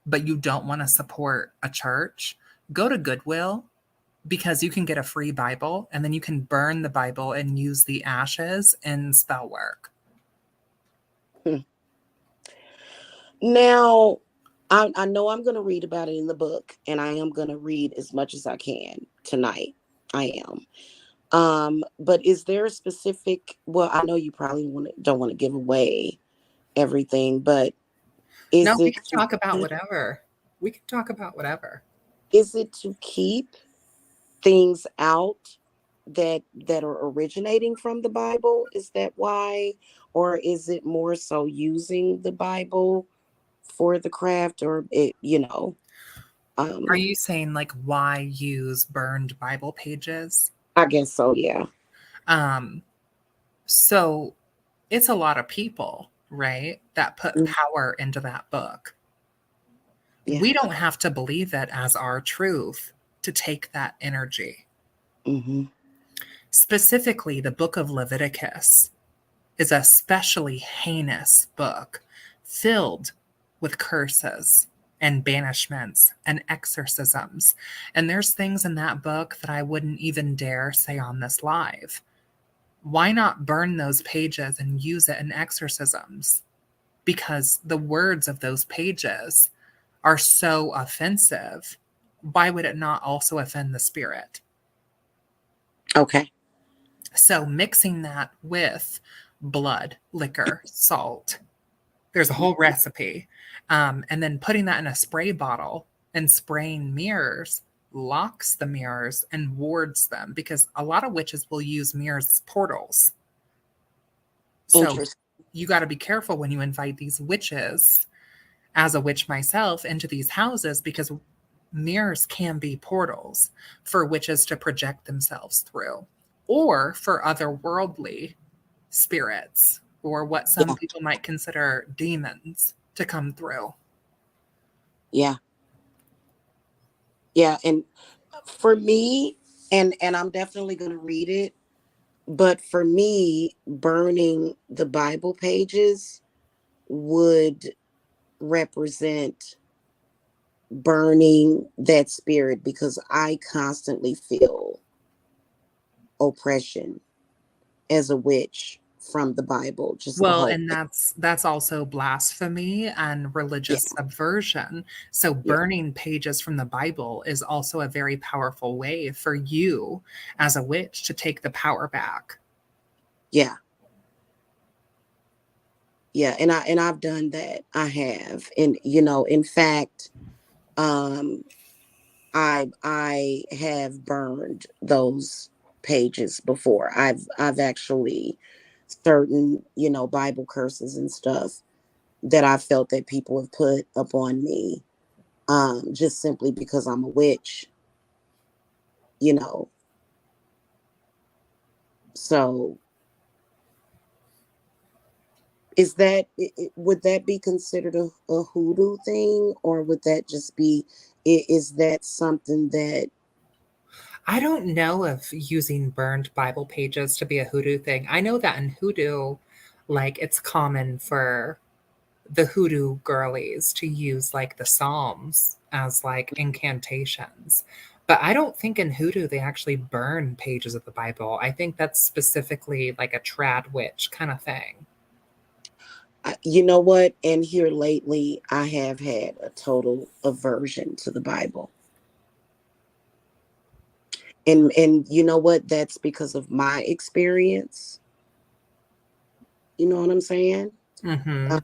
but you don't want to support a church, go to Goodwill because you can get a free Bible and then you can burn the Bible and use the ashes in spell work. Hmm. Now, I know I'm going to read about it in the book, and I am going to read as much as I can tonight. I am. But is there a specific? Well, I know you probably don't want to give away everything, but No, is we it can to talk about whatever. We can talk about whatever. is it to keep things out that are originating from the Bible? Is that why, or is it more so using the Bible for the craft, or it? Are Um, you saying like why use burned Bible pages? I guess so. Yeah. Um, so it's a lot of people, right, that put Mm, power into that book. yeah. We don't have to believe it as our truth to take that energy. Hmm. Specifically, the book of Leviticus is a especially heinous book filled with curses and banishments and exorcisms. And there's things in that book that I wouldn't even dare say on this live. Why not burn those pages and use it in exorcisms? Because the words of those pages are so offensive. Why would it not also offend the spirit? Okay. So, mixing that with blood, liquor, salt, there's a whole recipe. And then putting that in a spray bottle and spraying mirrors locks the mirrors and wards them because a lot of witches will use mirrors as portals. So Interesting. you got to be careful when you invite these witches, as a witch myself, into these houses because mirrors can be portals for witches to project themselves through or for otherworldly spirits or what some Yeah. people might consider demons to come through. Yeah. Yeah. And for me, and I'm definitely going to read it. But for me, burning the Bible pages would represent burning that spirit because I constantly feel oppression as a witch from the Bible, just the Well, whole and thing. that's also blasphemy and Yeah, religious subversion. So yeah, burning pages from the Bible is also a very powerful way for you as a witch to take the power back. yeah, yeah. And I've done that. I have. And in fact, um, I have burned those pages before. I've actually certain, Bible curses and stuff that I felt that people have put upon me, just simply because I'm a witch, you know. So is that would that be considered a hoodoo thing, or would that just be Is that something that I don't know if using burned Bible pages to be a hoodoo thing. I know that in hoodoo, like it's common for the hoodoo girlies to use like the Psalms as like incantations. But I don't think in hoodoo they actually burn pages of the Bible. I think that's specifically like a trad witch kind of thing. you know what? And here lately, I have had a total aversion to the Bible. And you know what? That's because of my experience. You know what I'm saying? Mm-hmm. Uh,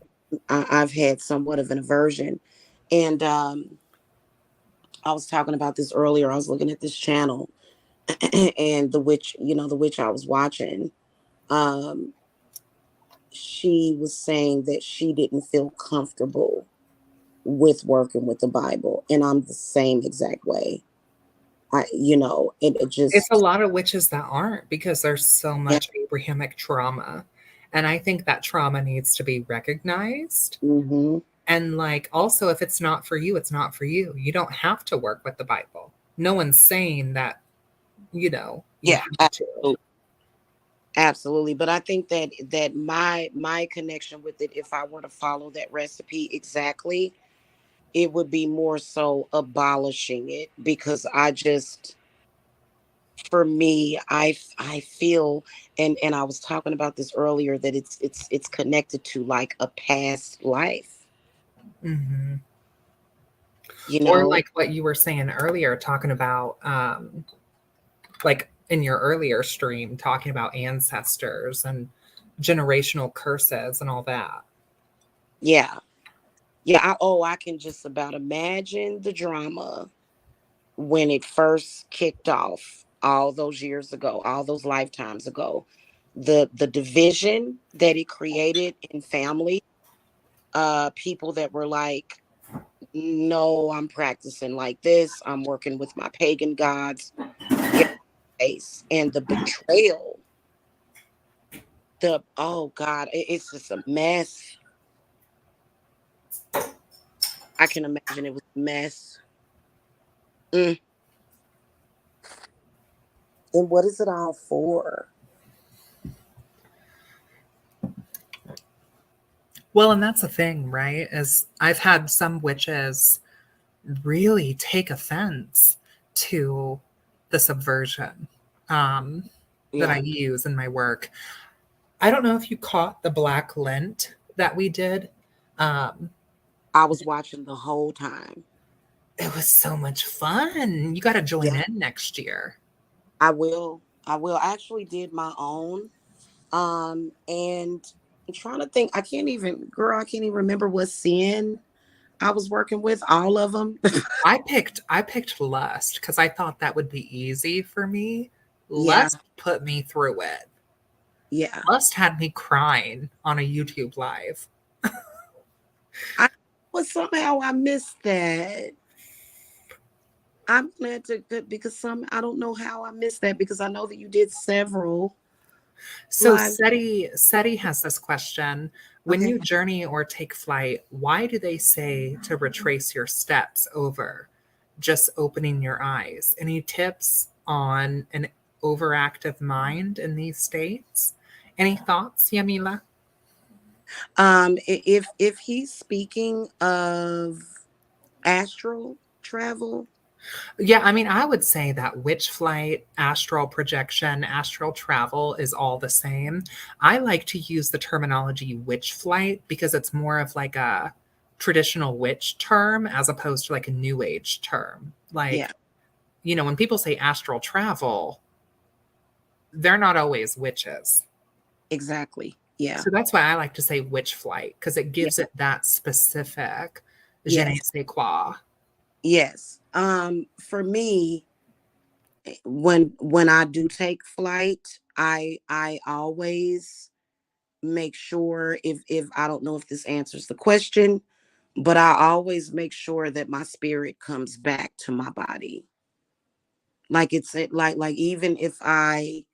I've had somewhat of an aversion. And I was talking about this earlier. I was looking at this channel and the witch, the witch I was watching, um, she was saying that she didn't feel comfortable with working with the Bible. And I'm the same exact way. It It's a just, lot of witches that aren't because there's so yeah. much Abrahamic trauma. And I think that trauma needs to be recognized. Hmm. And like also if it's not for you, it's not for you. You don't have to work with the Bible. No one's saying that, you Yeah, have to. absolutely. Absolutely. But I think that my connection with it, if I were to follow that recipe exactly, it would be more so abolishing it, because I just, for me, I feel, and I was talking about this earlier, that it's connected to like a past life, Hmm. you Or know. like what you were saying earlier, talking about like in your earlier stream, talking about ancestors and generational curses and all that. Yeah. Yeah, I can just about imagine the drama when it first kicked off all those years ago, all those lifetimes ago. The division that it created in family, people that were like, no, I'm practicing like this, I'm working with my pagan gods, get face, and the betrayal, the oh God, it's just a mess. I can imagine it was a mess. Mm. And what is it all for? Well, and that's the thing, right? Is I've had some witches really take offense to the subversion that I Yeah, use in my work. I don't know if you caught the Black Lent that we did. Um, I was watching the whole time. it was so much fun. You got to join Yeah, in next year. I will. I actually did my own. And I'm trying to think. I can't even remember what sin I was working with. All of them. I picked Lust because I thought that would be easy for me. Yeah, Lust put me through it. yeah. Lust had me crying on a YouTube live. I But somehow I missed that. I'm glad to good because I don't know how I missed that, because I know that you did several So live. SETI has this question. When Okay. you journey or take flight, why do they say to retrace your steps over just opening your eyes? Any tips on an overactive mind in these states? Any thoughts, Yamila? If he's speaking of astral travel, Yeah, I mean, I would say that witch flight, astral projection, astral travel is all the same. I like to use the terminology witch flight because it's more of like a traditional witch term as opposed to like a new age term. yeah, Like, when people say astral travel, they're not always witches. exactly. Yeah, So that's why I like to say witch flight because it gives yeah, it that specific je ne yes, sais quoi. yes. For me, when I do take flight, I always make sure, if I don't know if this answers the question, but I always make sure that my spirit comes back to my body. Like like even if I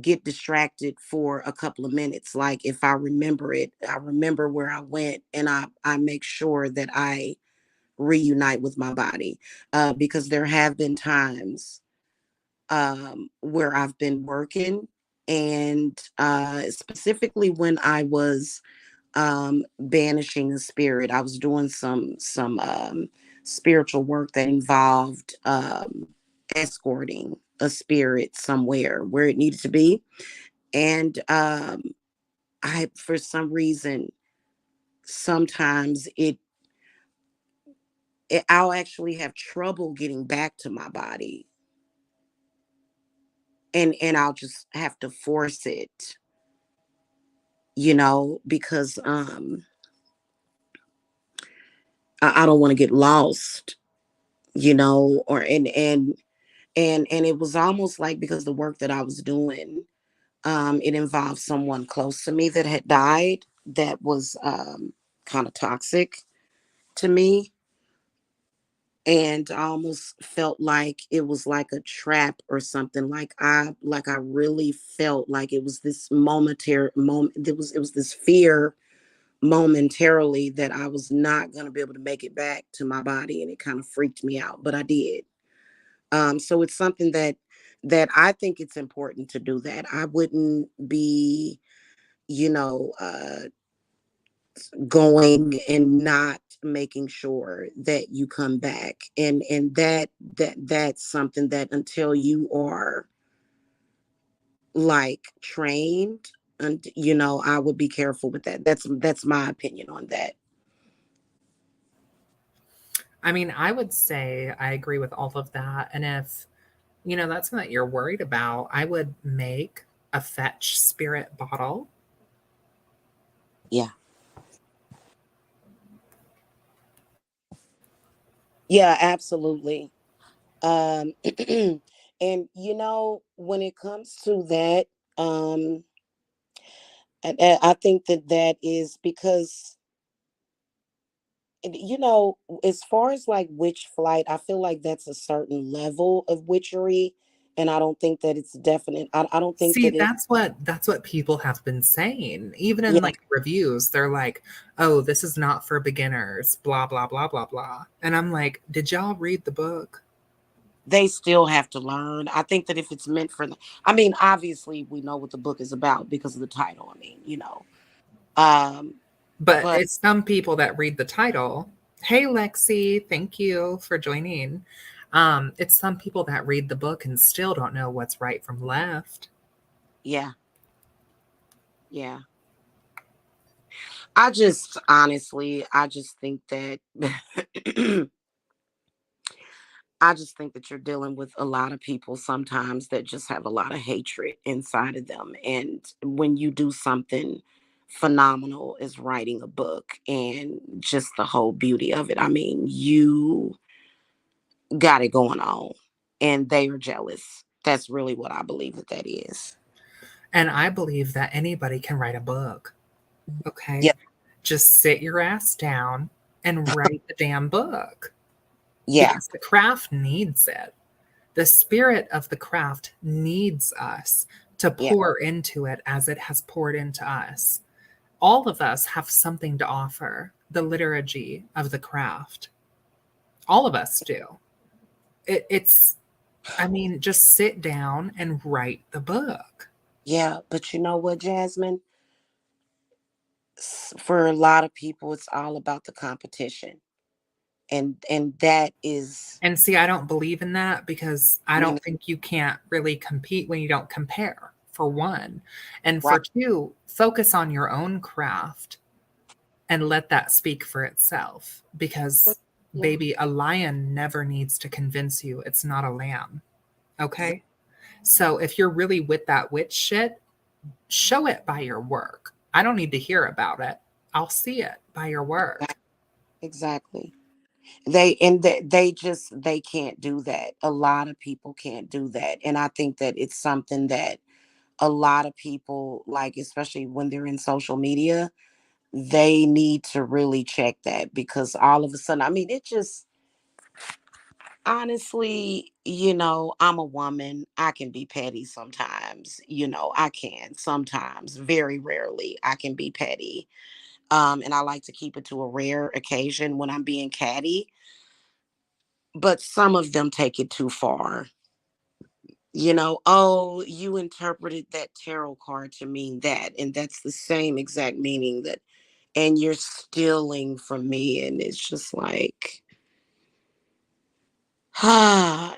get distracted for a couple of minutes, like if I remember it, I remember where I went, and I make sure that I reunite with my body, because there have been times where I've been working, and specifically when I was banishing a spirit, I was doing some spiritual work that involved escorting a spirit somewhere where it needed to be, and I, for some reason, sometimes I'll actually have trouble getting back to my body, and I'll just have to force it, because I don't want to get lost, or and it was almost like, because the work that I was doing, it involved someone close to me that had died, that was kind of toxic to me. And I almost felt like it was like a trap or something. Like I really felt like it was this momentary moment. It was this fear momentarily that I was not going to be able to make it back to my body, and it kind of freaked me out. But I did. So it's something that I think it's important to do that. I wouldn't be, you know, uh, going and not making sure that you come back, and that's something that, until you are like trained, and I would be careful with that. That's my opinion on that. I mean, I would say I agree with all of that. And if, that's something that you're worried about, I would make a fetch spirit bottle. Yeah. Yeah, absolutely. And when it comes to that, um I think that is because, as far as like witch flight, I feel like that's a certain level of witchery, and I don't think that it's definite. I don't think See, that it. that's what people have been saying. Even in Yeah, like reviews, they're like, "Oh, this is not for beginners, blah blah blah blah blah." And I'm like, "Did y'all read the book?" they still have to learn. I think that if it's meant for them, I mean, obviously we know what the book is about because of the title. I mean, um, But but it's some people that read the title. Hey, Lexi, thank you for joining. It's some people that read the book and still don't know what's right from left. yeah, yeah. I just think that you're dealing with a lot of people sometimes that just have a lot of hatred inside of them. And when you do something phenomenal as writing a book and just the whole beauty of it, I mean, you got it going on, and they are jealous. That's really what I believe that is. And I believe that anybody can write a book. Yeah, Okay. Just sit your ass down and write the damn book yeah, because the craft needs it. The spirit of the craft needs us to yeah, pour into it as it has poured into us. All of us have something to offer the liturgy of the craft. All of us do. It's, I mean, just sit down and write the book. yeah. But you know what, Jasmine? For a lot of people, it's all about the competition, and that is And see, I don't believe in that because I me. don't think you can't really compete when you don't compare, for one. And Right. for two, focus on your own craft and let that speak for itself. Because, Yeah. baby, a lion never needs to convince you it's not a lamb. Yeah. Okay. So if you're really with that witch shit, show it by your work. I don't need to hear about it. I'll see it by your work. Exactly. They can't do that. A lot of people can't do that. And I think that it's something that a lot of people, like, especially when they're in social media, they need to really check that, because all of a sudden, I mean, it just, honestly, I'm a woman. I can be petty sometimes. I can sometimes, very rarely, I can be petty. And I like to keep it to a rare occasion when I'm being catty. But some of them take it too far. Oh, you interpreted that tarot card to mean that, and that's the same exact meaning that, and you're stealing from me. And it's just like,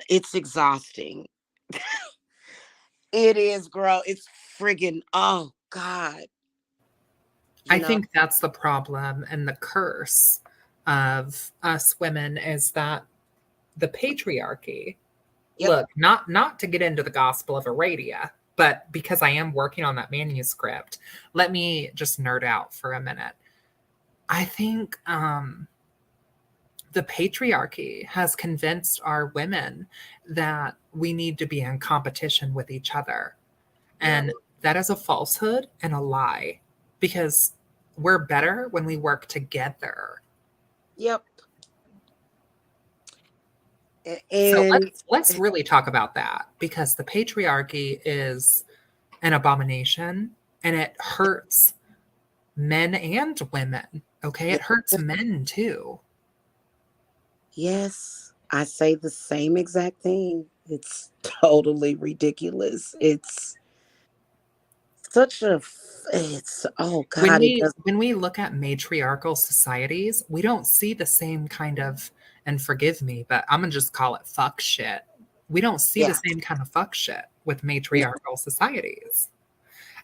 it's exhausting. It is, girl. It's friggin', oh God. You I know, think that's the problem and the curse of us women is that the patriarchy. yep. Look, not to get into the gospel of Aradia, but because I am working on that manuscript, let me just nerd out for a minute. I think the patriarchy has convinced our women that we need to be in competition with each other. Yep. And that is a falsehood and a lie because we're better when we work together. Yep. So And let's really talk about that because the patriarchy is an abomination and it hurts men and women. Okay, it hurts men too. yes, I say the same exact thing. It's totally ridiculous. It's such a, it's, oh When God, it we does. when we look at matriarchal societies, we don't see the same kind of, and forgive me, but I'm gonna just call it fuck shit. We don't see the Yeah. same kind of fuck shit with Yeah. matriarchal societies.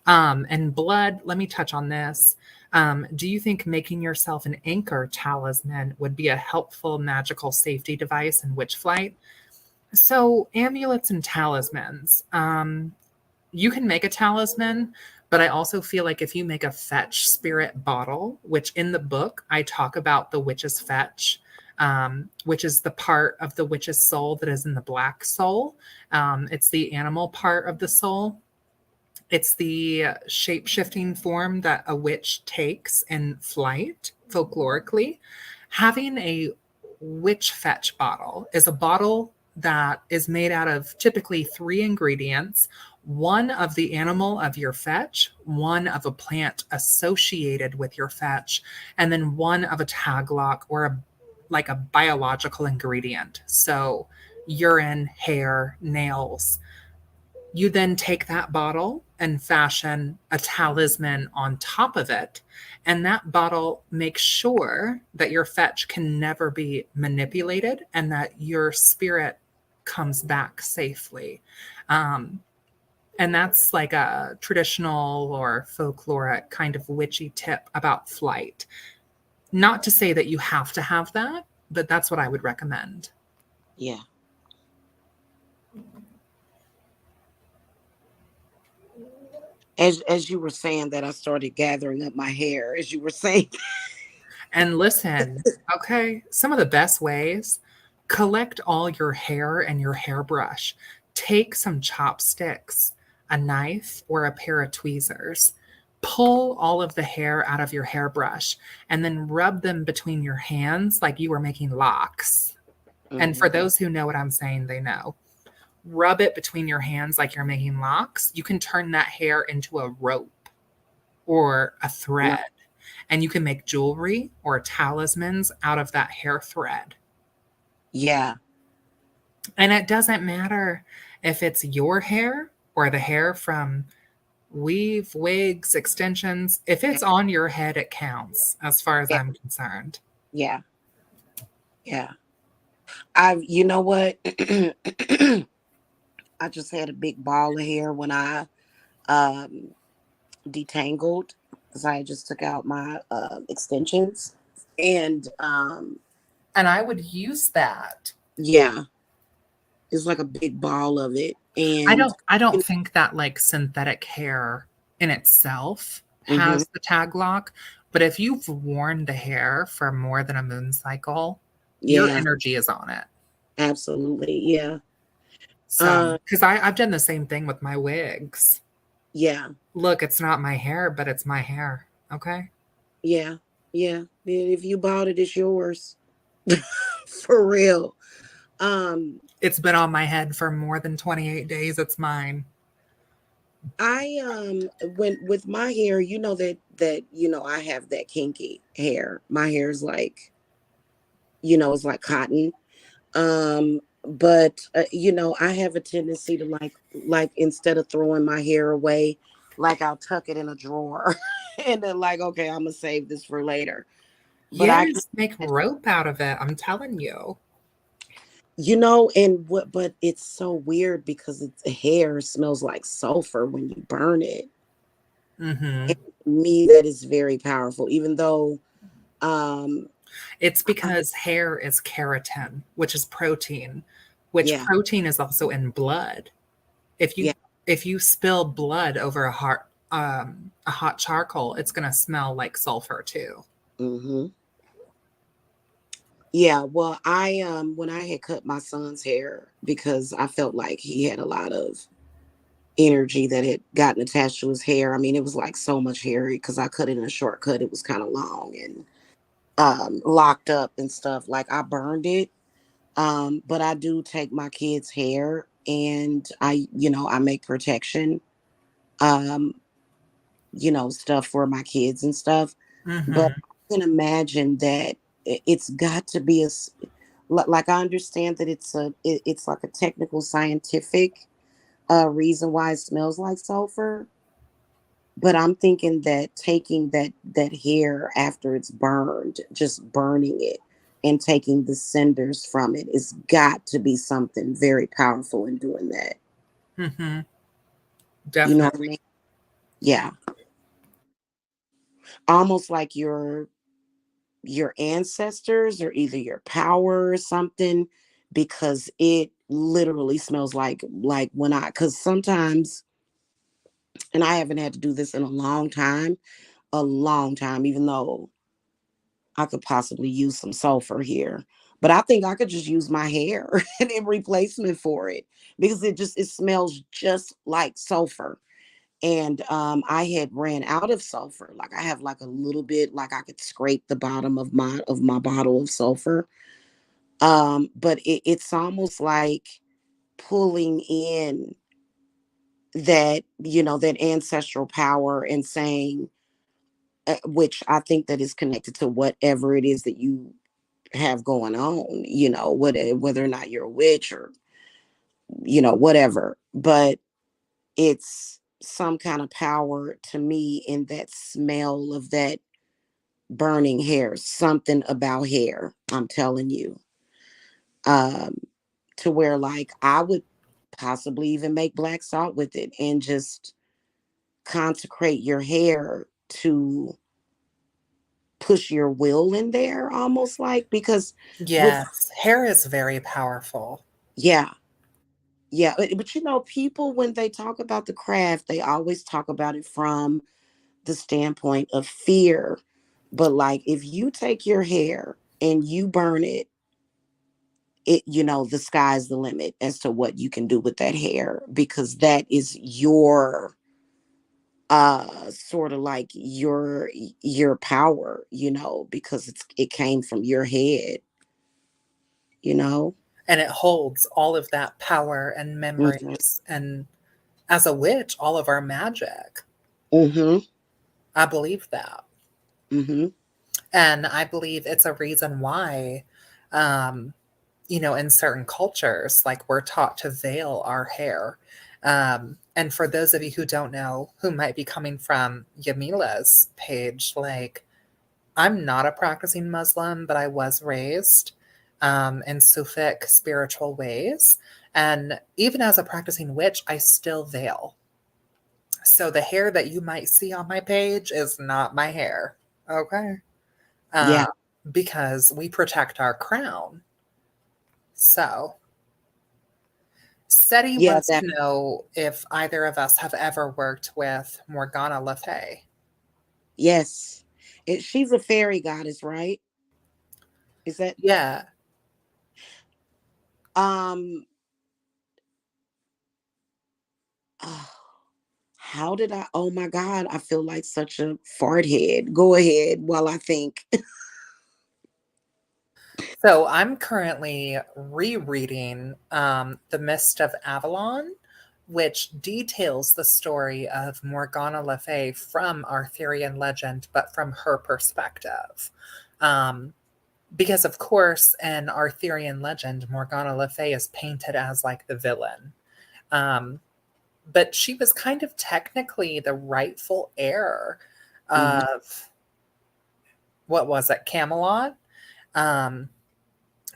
And blood, let me touch on this. Do you think making yourself an anchor talisman would be a helpful magical safety device in witchflight? So, amulets and talismans. You can make a talisman, but I also feel like if you make a fetch spirit bottle, which in the book I talk about the witch's fetch, which is the part of the witch's soul that is in the black soul. It's the animal part of the soul. It's the shape shifting form that a witch takes in flight, folklorically. Having a witch fetch bottle is a bottle that is made out of typically three ingredients: one of the animal of your fetch, one of a plant associated with your fetch, and then one of a taglock or like a biological ingredient. So, urine, hair, nails. You then take that bottle and fashion a talisman on top of it. And that bottle makes sure that your fetch can never be manipulated and that your spirit comes back safely. Um, and that's like a traditional or folkloric kind of witchy tip about flight. Not to say that you have to have that, but that's what I would recommend. Yeah. As you were saying that, I started gathering up my hair as you were saying. And listen, okay, some of the best ways: collect all your hair and your hairbrush. Take some chopsticks, a knife, or a pair of tweezers. Pull all of the hair out of your hairbrush and then rub them between your hands like you were making locks. And for Mhm. those who know what I'm saying, they know. Rub it between your hands like you're making locks. You can turn that hair into a rope or a No. thread. And you can make jewelry or talismans out of that hair thread. Yeah. And it doesn't matter if it's your hair or the hair from weave, wigs, extensions. If Yeah. it's on your head, it counts as far as Yeah. I'm concerned. Yeah. Yeah. You know what? I just had a big ball of hair when I um detangled because I just took out my extensions. And And I would use that. yeah, it's like a big ball of it. I And don't I don't think that like synthetic hair in itself mhm, has the tag lock, but if you've worn the hair for more than a moon cycle, your yeah, energy is on it. absolutely. Yeah. So, Uh because I've done the same thing with my wigs. yeah. Look, it's not my hair, but it's my hair. Okay. Yeah. Yeah. If you bought it, it's yours. For real. Um It's been on my head for more than 28 days. It's mine. When with my hair, you know that I have that kinky hair. My hair is like, it's like cotton. But I have a tendency to like instead of throwing my hair away, like I'll tuck it in a drawer and then like, okay, I'm gonna save this for later. But I Yes, make rope out of it. I'm telling you. and what but it's so weird because it's hair smells like sulfur when you burn it. Hmm. And to me, that is very powerful, even though um It's I, because hair is keratin, which is protein, which yeah, protein is also in blood. If yeah. you if you spill blood over a hot charcoal, it's gonna smell like sulfur too. Hmm. Yeah, well, when I had cut my son's hair because I felt like he had a lot of energy that had gotten attached to his hair. I mean, it was like so much hair because I cut it in a shortcut. It was kind of long and locked up and stuff. Like I burned it. But I do take my kids' hair and I make protection, um, stuff for my kids and stuff. But Hmm. I can imagine that it's got to be like I understand that it's like a technical scientific reason why it smells like sulfur. But I'm thinking that taking that hair after it's burned, just burning it and taking the cinders from it, it's got to be something very powerful in doing that. Hmm. You know what I Definitely. mean? Yeah. Almost like your ancestors or either your power or something, because it literally smells like when I because sometimes, and I haven't had to do this in a long time, even though I could possibly use some sulfur here. But I think I could just use my hair and in replacement for it because it smells just like sulfur. And I had ran out of sulfur. Like I have like a little bit, like I could scrape the bottom of my bottle of sulfur. But it's almost like pulling in that ancestral power and saying, which I think that is connected to whatever it is that you have going on, whether or not you're a witch or, whatever. But it's some kind of power to me in that smell of that burning hair, something about hair, I'm telling you. Um, to where like I would possibly even make black salt with it and just consecrate your hair to push your will in there almost like because with Yes, hair is very powerful. yeah. Yeah, but people when they talk about the craft, they always talk about it from the standpoint of fear. But like if you take your hair and you burn it, the sky's the limit as to what you can do with that hair because that is your sort of like your power, because it came from your head, you know. And it holds all of that power and Mhm. memories and, as a witch, all of our magic. Mhm. I believe that. Mhm. And I believe it's a reason why, um, in certain cultures, like we're taught to veil our hair. And for those of you who don't know, who might be coming from Yamila's page, like I'm not a practicing Muslim, but I was raised in Sufic spiritual ways. And even as a practicing witch, I still veil. So the hair that you might see on my page is not my hair. Okay. Yeah. Uh, because we protect our crown. So Seti Yeah, wants that to know if either of us have ever worked with Morgana Le Fay. yes. She's a fairy goddess, right? Is that Yeah. um oh, how did I oh my god, I feel like such a fart head. Go ahead while I think. So I'm currently rereading The Mist of Avalon which details the story of Morgana Le Fay from Arthurian legend, but from her perspective. Because, of course, in Arthurian legend, Morgana Le Fay is painted as like the villain. But she was kind of technically the rightful heir Mhm. of, what was it, Camelot? Um,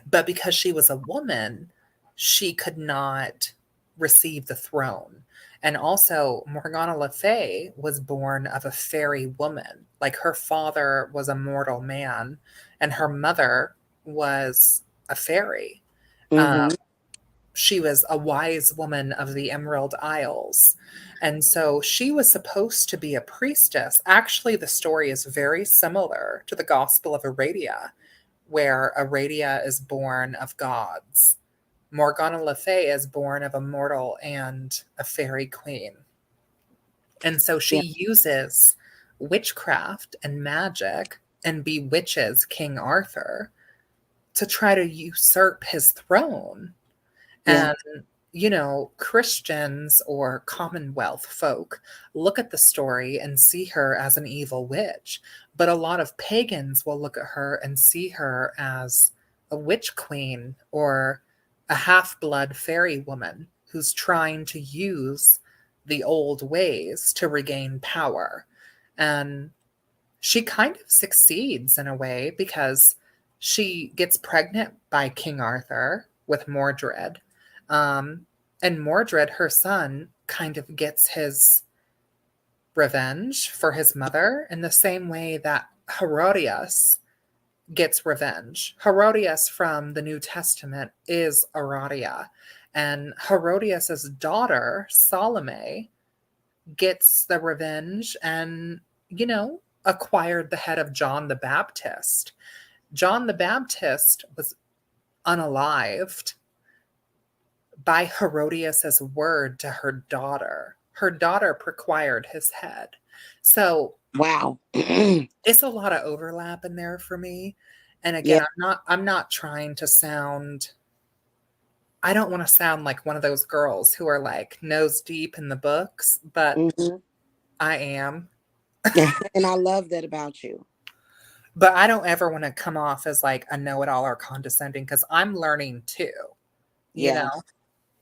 but because she was a woman, she could not receive the throne. And also, Morgana Le Fay was born of a fairy woman. Like her father was a mortal man, and her mother was a fairy. Um, Mhm. she was a wise woman of the Emerald Isles. And so she was supposed to be a priestess. Actually, the story is very similar to the Gospel of Aradia, where Aradia is born of gods. Morgana Le Fay is born of a mortal and a fairy queen. And so Yeah. she uses witchcraft and magic and bewitches King Arthur to try to usurp his throne. Yeah. And, Christians or Commonwealth folk look at the story and see her as an evil witch. But a lot of pagans will look at her and see her as a witch queen or a half blood fairy woman who's trying to use the old ways to regain power. And she kind of succeeds in a way because she gets pregnant by King Arthur with Mordred. Um, and Mordred, her son, kind of gets his revenge for his mother in the same way that Herodias gets revenge. Herodias from the New Testament is Aradia. And Herodias's daughter, Salome, gets the revenge and, acquired the head of John the Baptist. John the Baptist was unalived by Herodias's word to her daughter. Her daughter acquired his head. So Wow. it's a lot of overlap in there for me. And Yeah. again, I'm not trying to sound, I don't want to sound like one of those girls who are like nose deep in the books, but Mhm. I am. And I love that about you. But I don't ever want to come off as like a know-it-all or condescending because I'm learning too, you Yeah. know?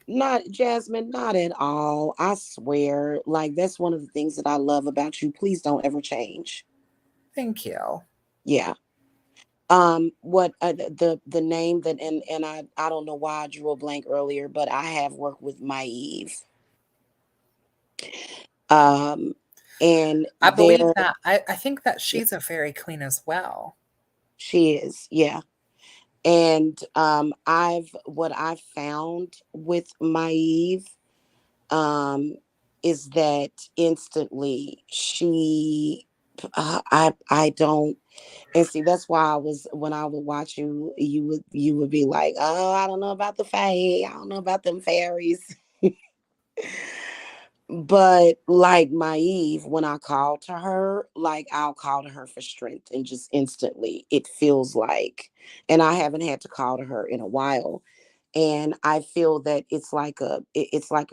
Not Jasmine, not at all. I swear. Like that's one of the things that I love about you. Please don't ever change. Thank you. Yeah. What the name that and I don't know why I drew a blank earlier, but I have worked with Maeve. Um and I believe there that. I think that she's a fairy queen as well. she is. Yeah. And I've found with Maeve is that instantly I don't. And see, that's why I was when I would watch you, you would be like, oh, I don't know about the fae, I don't know about them fairies. But like Maeve, when I call to her, like I'll call to her for strength and just instantly it feels like, and I haven't had to call to her in a while. And I feel that it's like a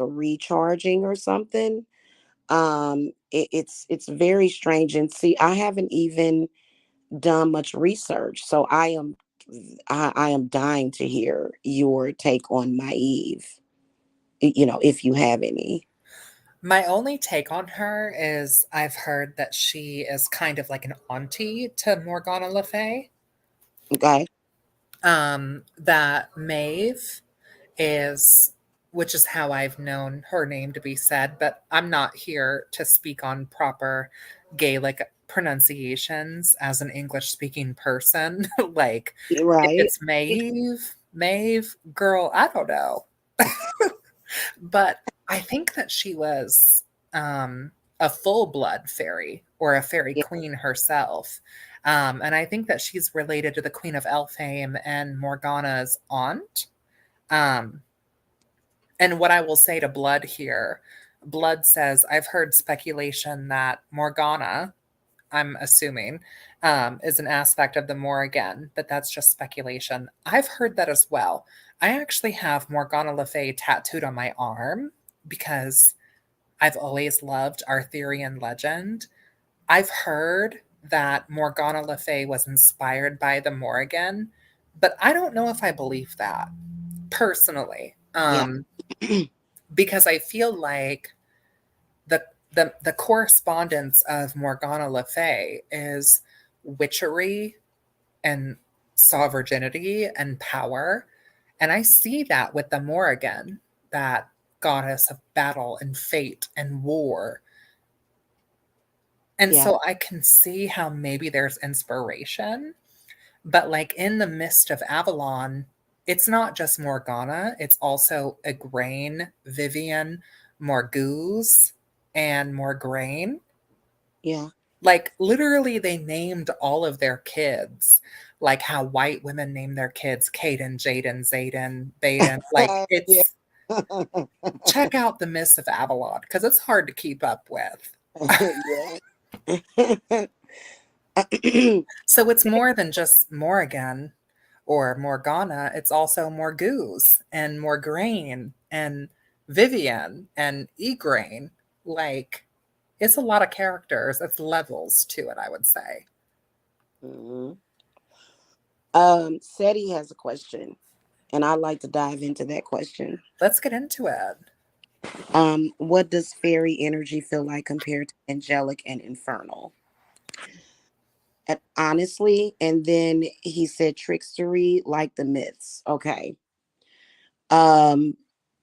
recharging or something. It's very strange. And see, I haven't even done much research, so I am dying to hear your take on Maeve, if you have any. My only take on her is I've heard that she is kind of like an auntie to Morgana Le Fay. Okay. That Maeve is, which is how I've known her name to be said, but I'm not here to speak on proper Gaelic pronunciations as an English speaking person. Like, if Right. it's Maeve, girl, I don't know. But I think that she was a full blood fairy or a fairy Yeah. queen herself. And I think that she's related to the Queen of Elfhame and Morgana's aunt. Um, and what I will say to Blood here, Blood says, I've heard speculation that Morgana, I'm assuming, is an aspect of the Morrigan, but that's just speculation. I've heard that as well. I actually have Morgana Le Fay tattooed on my arm. because I've always loved Arthurian legend. I've heard that Morgana Le Fay was inspired by the Morrigan, but I don't know if I believe that personally. Yeah. Because I feel like the correspondence of Morgana Le Fay is witchery and saw virginity and power. And I see that with the Morrigan, that goddess of battle and fate and war. And Yeah. so I can see how maybe there's inspiration, but like in the Mist of Avalon, it's not just Morgana, it's also Igraine, Vivian, Morgause, and Morgraine. Yeah. Like literally they named all of their kids, like how white women name their kids Caden, Jaden, Zayden, Baden. Like Yeah. it's, check out the Miss of Avalon because it's hard to keep up with. Yeah. So it's more than just Morrigan or Morgana, it's also Morgause and Morgraine and Vivian and Igraine. Like it's a lot of characters. It's levels to it, I would say. Mhm. Seti has a question, and I'd like to dive into that question. Let's get into it. What does fairy energy feel like compared to angelic and infernal? And honestly, and then he said trickstery like the myths. Okay. Um,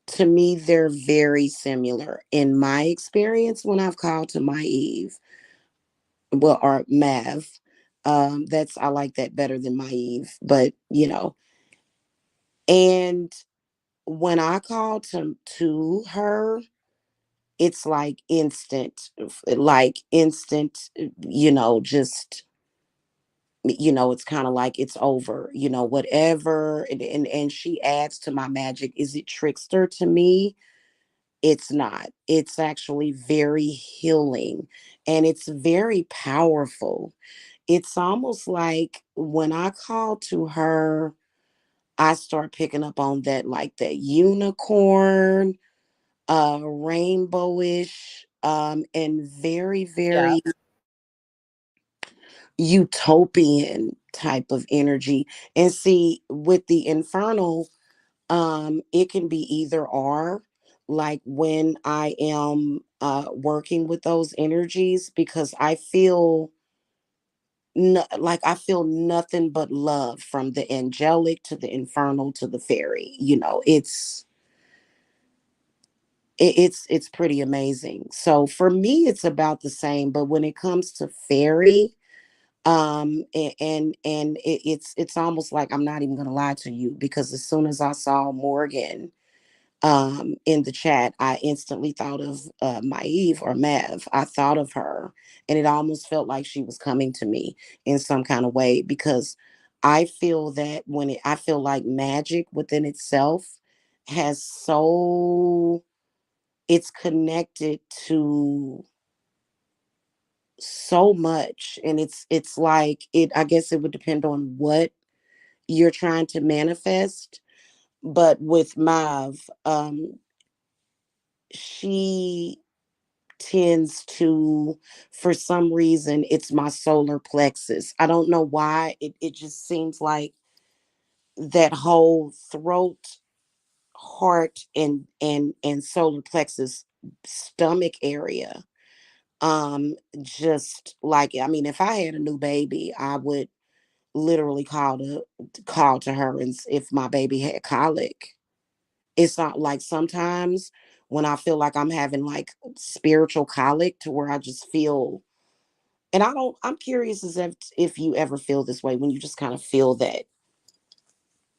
to me, they're very similar. In my experience, when I've called to my Eve, well, or Mav, that's I like that better than my Eve, but and when I call to her, it's like instant, just it's kind of like it's over, whatever. And she adds to my magic. Is it trickster to me? It's not. It's actually very healing and it's very powerful. It's almost like when I call to her, I start picking up on that, like that unicorn, rainbowish, and very, Yeah. very utopian type of energy. And see, with the infernal, it can be either or. Like when I am working with those energies, because I feel no, like I feel nothing but love from the angelic to the infernal to the fairy. It's pretty amazing. So for me, it's about the same. But when it comes to fairy, it's almost like I'm not even gonna lie to you, because as soon as I saw Morgan in the chat, I instantly thought of Maeve or Mav. I thought of her, and it almost felt like she was coming to me in some kind of way, because I feel that I feel like magic within itself has it's connected to so much, and it's like it I guess it would depend on what you're trying to manifest. But with Mav, she tends to, for some reason, it's my solar plexus. I don't know why. It just seems like that whole throat, heart, and solar plexus, stomach area. Just like, I mean, if I had a new baby, I would literally call to her, and if my baby had colic. It's not like sometimes when I feel like I'm having like spiritual colic, to where I just feel, and I'm curious as if you ever feel this way, when you just kind of feel that,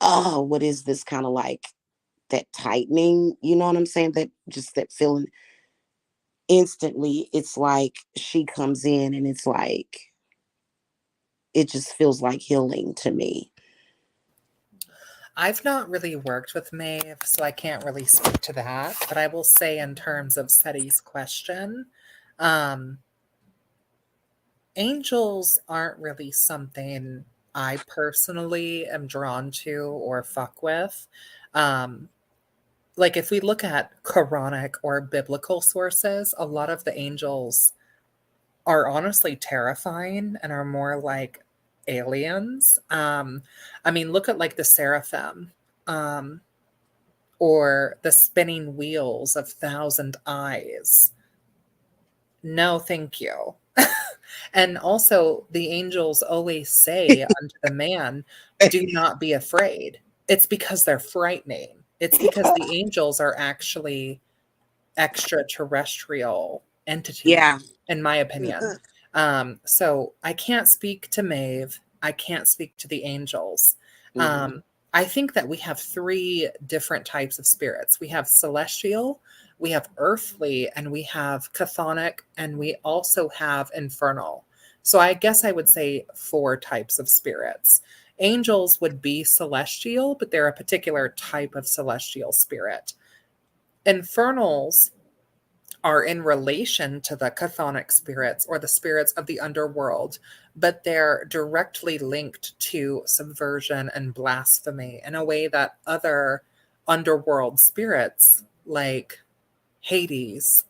oh, what is this, kind of like that tightening, you know what I'm saying? That just that feeling instantly, it's like she comes in and it's like, it just feels like healing to me. I've not really worked with Maeve, so I can't really speak to that. But I will say, in terms of Seti's question, um, angels aren't really something I personally am drawn to or fuck with. Um, like if we look at Quranic or biblical sources, a lot of the angels are honestly terrifying and are more like aliens. I mean, look at like the seraphim, um, or the spinning wheels of thousand eyes. No, thank you. And also, the angels always say unto the man, do not be afraid. It's because they're frightening. It's because the angels are actually extraterrestrial entities, Yeah. in my opinion. So I can't speak to Maeve. I can't speak to the angels. Mm-hmm. I think that we have three different types of spirits. We have celestial, we have earthly, and we have chthonic, and we also have infernal. So I guess I would say four types of spirits. Angels would be celestial, but they're a particular type of celestial spirit. Infernals are in relation to the chthonic spirits or the spirits of the underworld, but they're directly linked to subversion and blasphemy in a way that other underworld spirits, like Hades,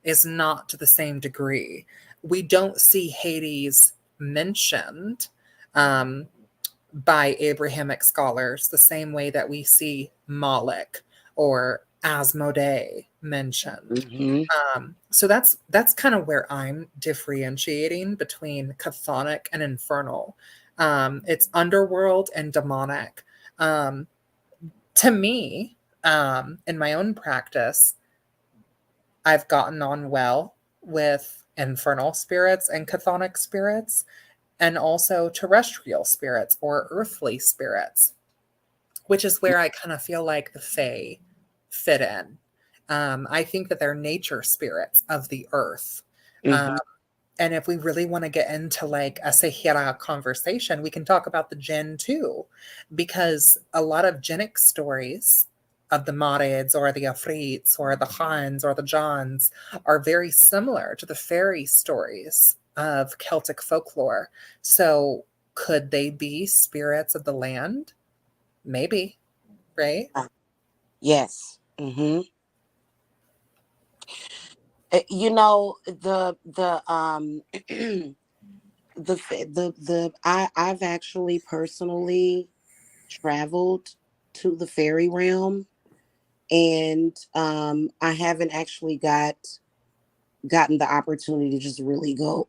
is not to the same degree. We don't see Hades mentioned um, by Abrahamic scholars the same way that we see Moloch or Asmodee mentioned. Mm-hmm. So that's kind of where I'm differentiating between chthonic and infernal. It's underworld and demonic. Um, to me, in my own practice, I've gotten on well with infernal spirits and chthonic spirits, and also terrestrial spirits or earthly spirits, which is where I kind of feel like the Fae fit in. I think that they're nature spirits of the earth. Um, Mm-hmm. and if we really want to get into like a Sahira conversation, we can talk about the jinn too, because a lot of jinnic stories of the Marids or the Afrits or the Khans or the Johns are very similar to the fairy stories of Celtic folklore. So could they be spirits of the land? Maybe, right? Yes. Mm-hmm. You know, I've actually personally traveled to the fairy realm, and I haven't actually gotten the opportunity to just really go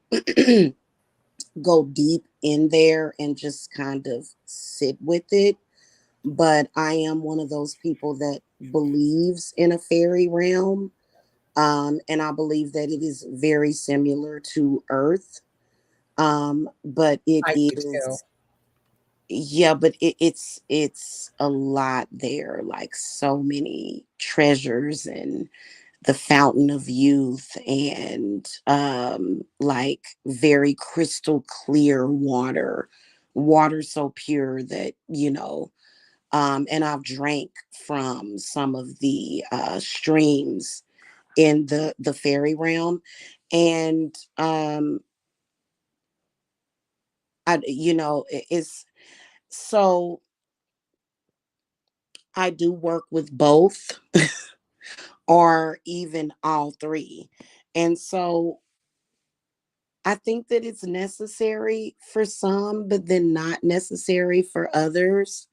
go deep in there and just kind of sit with it. But I am one of those people that believes in a fairy realm. And I believe that it is very similar to Earth. But it I do too. is, yeah, but it's a lot there, like so many treasures and the fountain of youth, and like very crystal clear water so pure that, and I've drank from some of the streams in the fairy realm. And it's so I do work with both or even all three. And so I think that it's necessary for some, but then not necessary for others.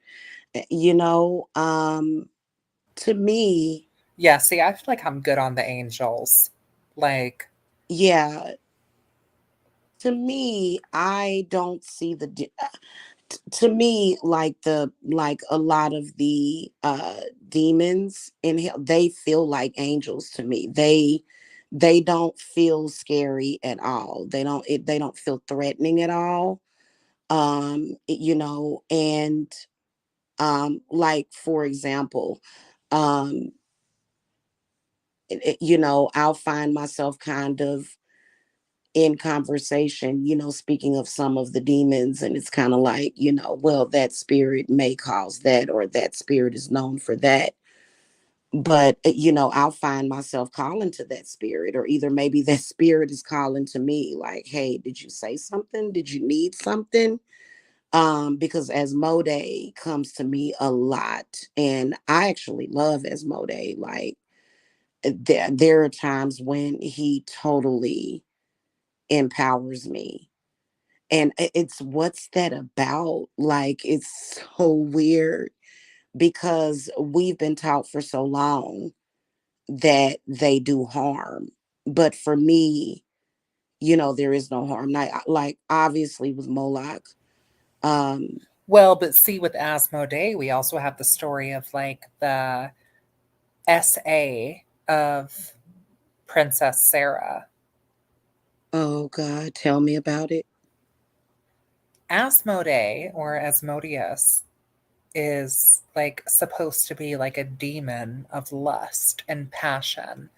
You know, to me, Yeah, see, I feel like I'm good on the angels. Like, yeah, to me, I don't see to me, like a lot of the demons in hell, they feel like angels to me. They don't feel scary at all. They don't feel threatening at all. And like for example, um I'll find myself kind of in conversation, speaking of some of the demons, and it's kind of like, well, that spirit may cause that, or that spirit is known for that. But, I'll find myself calling to that spirit, or either maybe that spirit is calling to me, like, hey, did you say something? Did you need something? Because Asmodee comes to me a lot, and I actually love Asmodee. Like there are times when he totally empowers me. And it's what's that about? Like it's so weird because we've been taught for so long that they do harm. But for me, there is no harm. Like obviously with Moloch, um, Well, but see, with Asmodee, we also have the story of like the SA of Princess Sarah. oh God, tell me about it. Asmodee or Asmodeus is like supposed to be like a demon of lust and passion.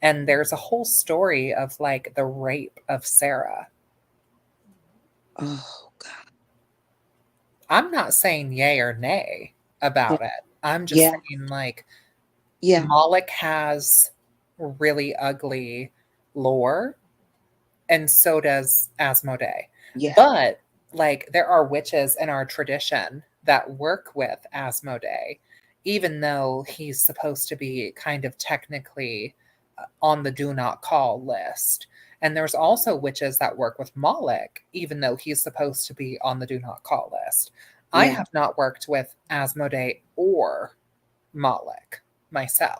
And there's a whole story of like the rape of Sarah. Oh God. I'm not saying yay or nay Yeah, about it. I'm just yeah, saying like yeah, Moloch has really ugly lore, and so does Asmodee. yeah, But like there are witches in our tradition that work with Asmodee, even though he's supposed to be kind of technically on the do not call list. And there's also witches that work with Moloch, even though he's supposed to be on the do not call list. I yeah, have not worked with Asmodee or Moloch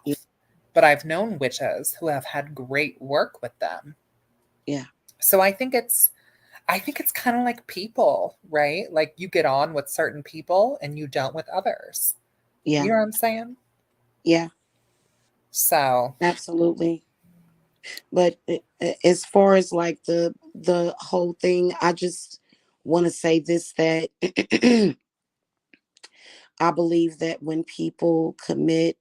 yeah, myself, but I've known witches who have had great work with them. yeah, So I think it's kind of like people, right? Like you get on with certain people and you don't with others. You yeah, know what I'm saying? yeah, So, absolutely. But as far as like the whole thing, I just want to say this, that I believe that when people commit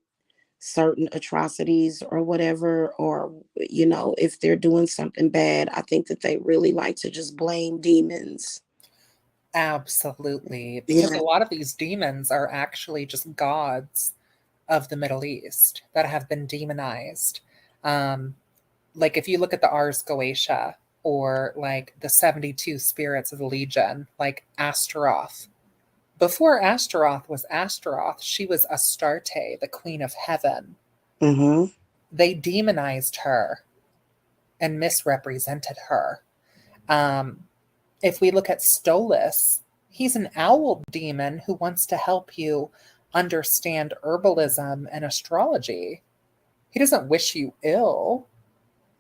certain atrocities or whatever, or if they're doing something bad, I think that they really like to just blame demons. absolutely. Because a Yeah. lot of these demons are actually just gods of the Middle East that have been demonized. Um, like if you look at the Ars Goetia or like the 72 spirits of the Legion, like Astaroth. Before Astaroth was Astaroth, she was Astarte, the queen of heaven. Mm-hmm. They demonized her and misrepresented her. Um, if we look at Stolas, he's an owl demon who wants to help you understand herbalism and astrology. He doesn't wish you ill.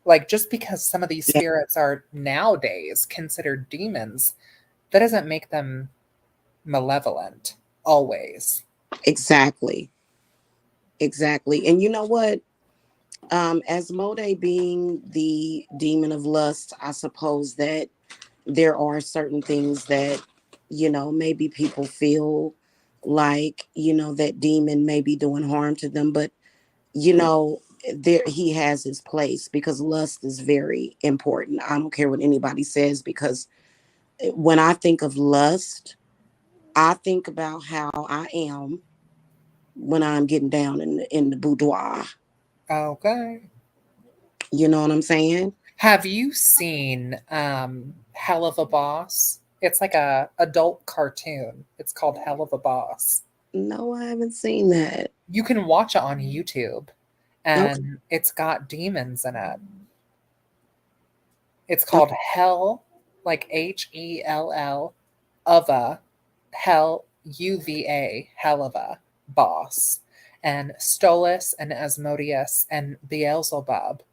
Like, just because some of these Yeah. spirits are nowadays considered demons, that doesn't make them malevolent always. Exactly. Exactly. And you know what? Asmodee being the demon of lust, I suppose that there are certain things that, maybe people feel like, that demon may be doing harm to them, but you know, there he has his place because lust is very important. I don't care what anybody says, because when I think of lust, I think about how I am when I'm getting down in the boudoir. Okay. You know what I'm saying? Have you seen Hell of a Boss? It's like a adult cartoon. It's called Hell of a Boss. No, I haven't seen that. You can watch it on YouTube, Okay. and it's got demons in it. It's Oh, called Hell, like Hell, Uva, Hell, Uva, Helava, Boss. And Stolas and Asmodeus and Beelzebub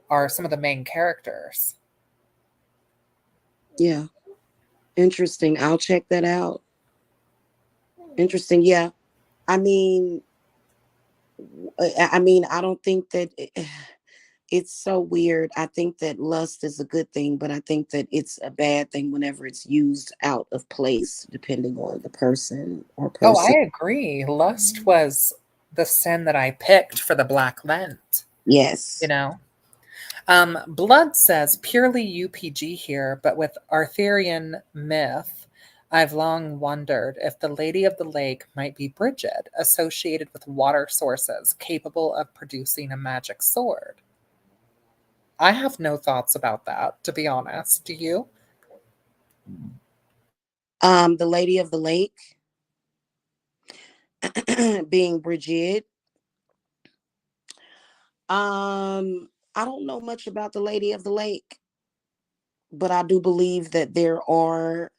are some of the main characters. yeah. Interesting. I'll check that out. Interesting. Yeah. I mean, I don't think that it's so weird. I think that lust is a good thing, but I think that it's a bad thing whenever it's used out of place, depending on the person or Oh, I person. agree. Lust was the sin that I picked for the Black Lent, you Yes. know? Blood says purely UPG here, but with Arthurian myth, I've long wondered if the Lady of the Lake might be Bridget, associated with water sources capable of producing a magic sword. I have no thoughts about that, to be honest. Do you? The Lady of the Lake, being Bridget. I don't know much about the Lady of the Lake, but I do believe that there are.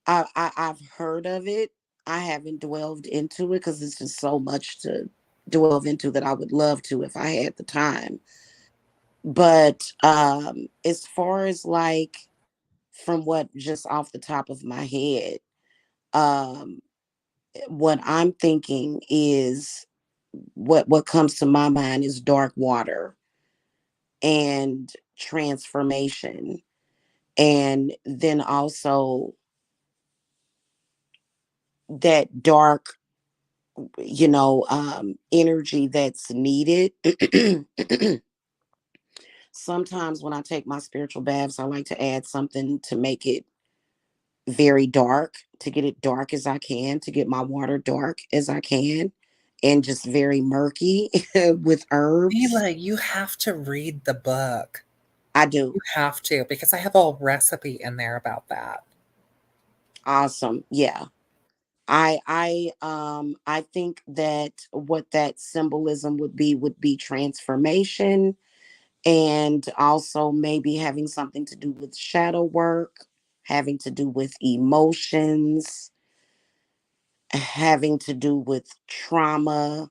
I've heard of it. I haven't delved into it because it's just so much to delve into that I would love to if I had the time. But as far as like from what just off the top of my head, um, what I'm thinking is what comes to my mind is dark water and transformation, and then also that dark, energy that's needed. Sometimes when I take my spiritual baths, I like to add something to make it very dark, to get it dark as I can, to get my water dark as I can, and just very murky with herbs. Mila, you have to read the book. I do. You have to, because I have a whole recipe in there about that. Awesome. Yeah. I think that what that symbolism would be transformation, and also maybe having something to do with shadow work, having to do with emotions, having to do with trauma.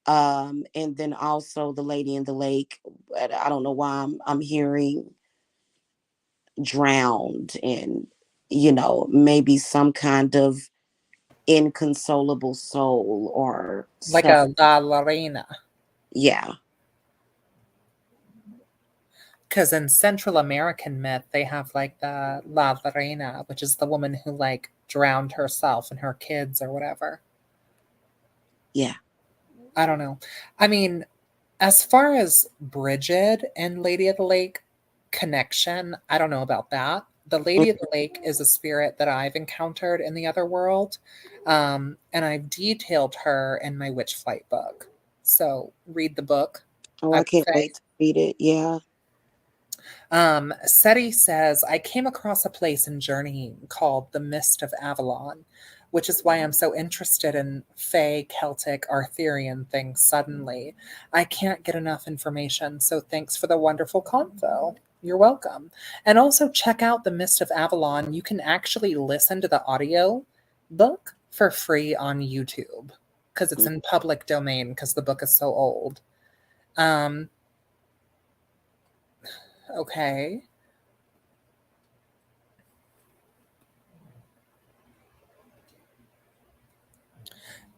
And then also the Lady in the Lake. I don't know why I'm hearing drowned, and maybe some kind of inconsolable soul or Like stuff. a La Lorena. Yeah. Because in Central American myth, they have like the La Lorena, which is the woman who like drowned herself and her kids or whatever. Yeah. I don't know. I mean, as far as Bridget and Lady of the Lake connection, I don't know about that. The Lady of the Lake is a spirit that I've encountered in the other world, and I've detailed her in my Witchflight book. So read the book, Oh, I I would can't say. wait to read it. Yeah. Seti says, I came across a place in journeying called the Mist of Avalon, which is why I'm so interested in Fey, Celtic, Arthurian things suddenly. I can't get enough information, so thanks for the wonderful convo. You're welcome. And also check out the Mist of Avalon. You can actually listen to the audio book for free on YouTube because it's in public domain because the book is so old. Um, okay.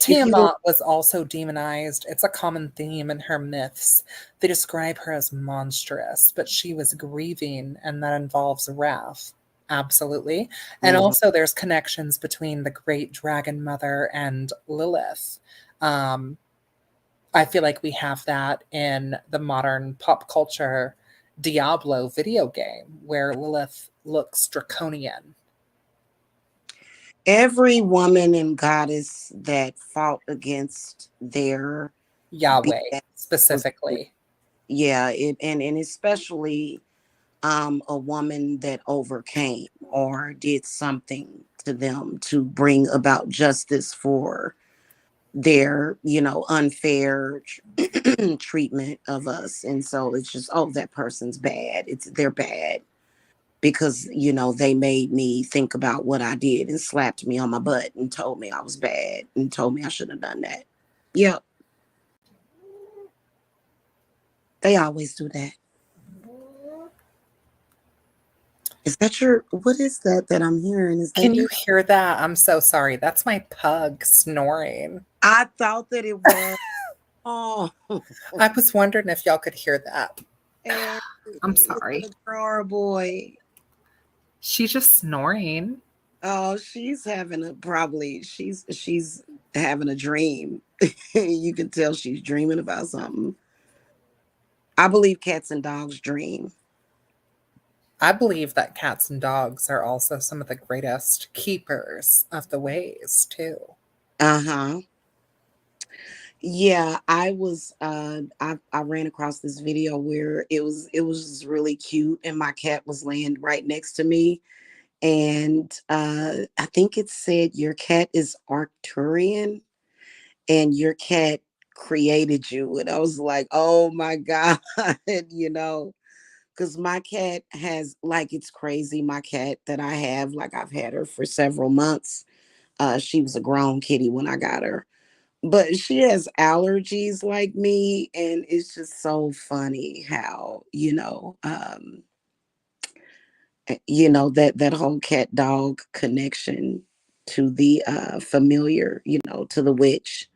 If you don't, Tiamat was also demonized. It's a common theme in her myths. They describe her as monstrous, but she was grieving, and that involves wrath. Absolutely. And mhm. also, there's connections between the great dragon mother and Lilith. Um, I feel like we have that in the modern pop culture Diablo video game, where Lilith looks draconian. Every woman and goddess that fought against their Yahweh, BS was, specifically. yeah, and especially a woman that overcame or did something to them to bring about justice for their, unfair treatment of us. And so it's just, oh, that person's bad. They're bad because, they made me think about what I did and slapped me on my butt and told me I was bad and told me I shouldn't have done that. Yep. They always do that. Is that what is that I'm hearing? Is Can that you your, hear that? I'm so sorry. That's my pug snoring. I thought that it was, oh, I was wondering if y'all could hear that. and I'm look at sorry. the drawer boy. She's just snoring. Oh, she's having a dream. You can tell she's dreaming about something. I believe cats and dogs dream. I believe that cats and dogs are also some of the greatest keepers of the ways, too. Uh-huh. Yeah, I ran across this video where it was really cute and my cat was laying right next to me And I think it said your cat is Arcturian and your cat created you. And I was like, oh my God, you know, because my cat has, like, it's crazy. My cat that I have, like, I've had her for several months. She was a grown kitty when I got her, but she has allergies like me. And it's just so funny how, that whole cat dog connection to the familiar, to the witch.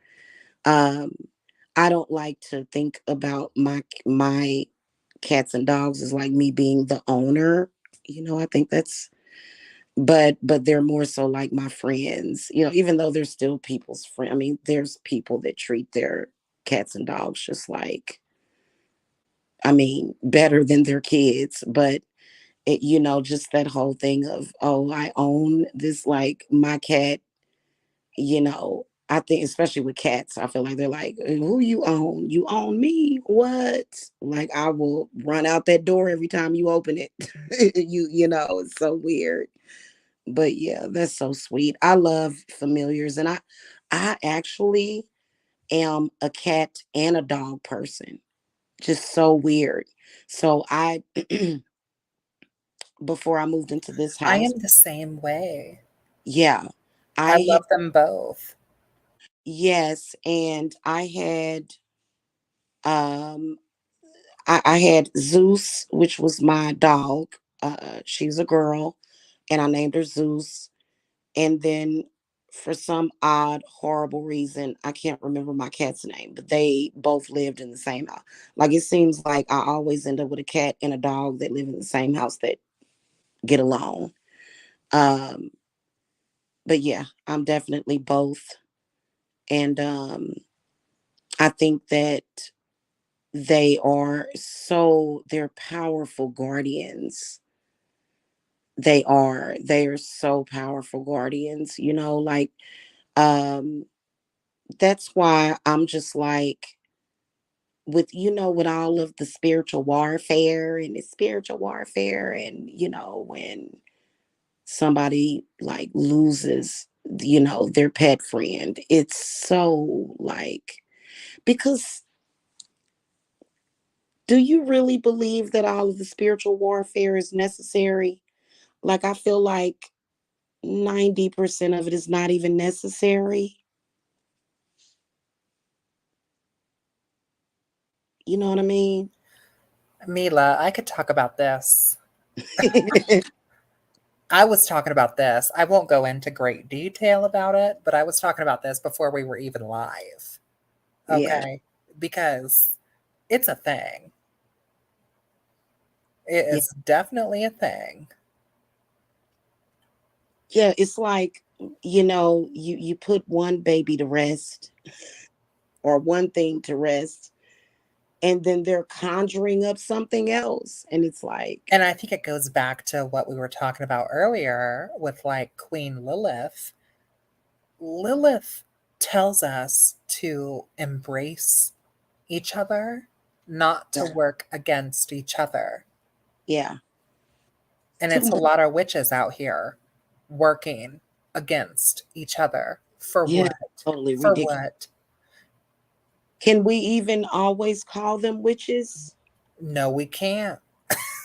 um I don't like to think about my cats and dogs as like me being the owner. I think that's, but they're more so like my friends, even though they're still people's friend. I mean, there's people that treat their cats and dogs just like, I mean, better than their kids. But just that whole thing of, oh, I own this, like my cat, I think especially with cats, I feel like they're like, who you own? You own me? What? Like, I will run out that door every time you open it. It's so weird. But yeah, that's so sweet. I love familiars, and I actually am a cat and a dog person. Just so weird. So I before I moved into this I house, am the same way. yeah, I I had, love them both. yes, and um I had Zeus, which was my dog. She's a girl, and I named her Zeus. And then for some odd, horrible reason, I can't remember my cat's name, but they both lived in the same house. Like, it seems like I always end up with a cat and a dog that live in the same house that get along. Um, but yeah, I'm definitely both. And I think that they're powerful guardians. They are so powerful guardians, like, um that's why I'm just like, with all of the spiritual warfare, and when somebody like loses, their pet friend, it's so like, because do you really believe that all of the spiritual warfare is necessary? Like, I feel like 90% of it is not even necessary. You know what I mean? Mila, I could talk about this. I was talking about this. I won't go into great detail about it, but I was talking about this before we were even live. Yeah. Okay. Because it's a thing. It Yeah. is definitely a thing. Yeah, it's like, you put one baby to rest, or one thing to rest, and then they're conjuring up something else, and it's like, And I think it goes back to what we were talking about earlier with like Queen Lilith. Lilith tells us to embrace each other, not to yeah, work against each other. yeah, And too it's a much. lot of witches out here working against each other. For Yeah, what? totally For ridiculous. what? Can we even always call them witches? No, we can't.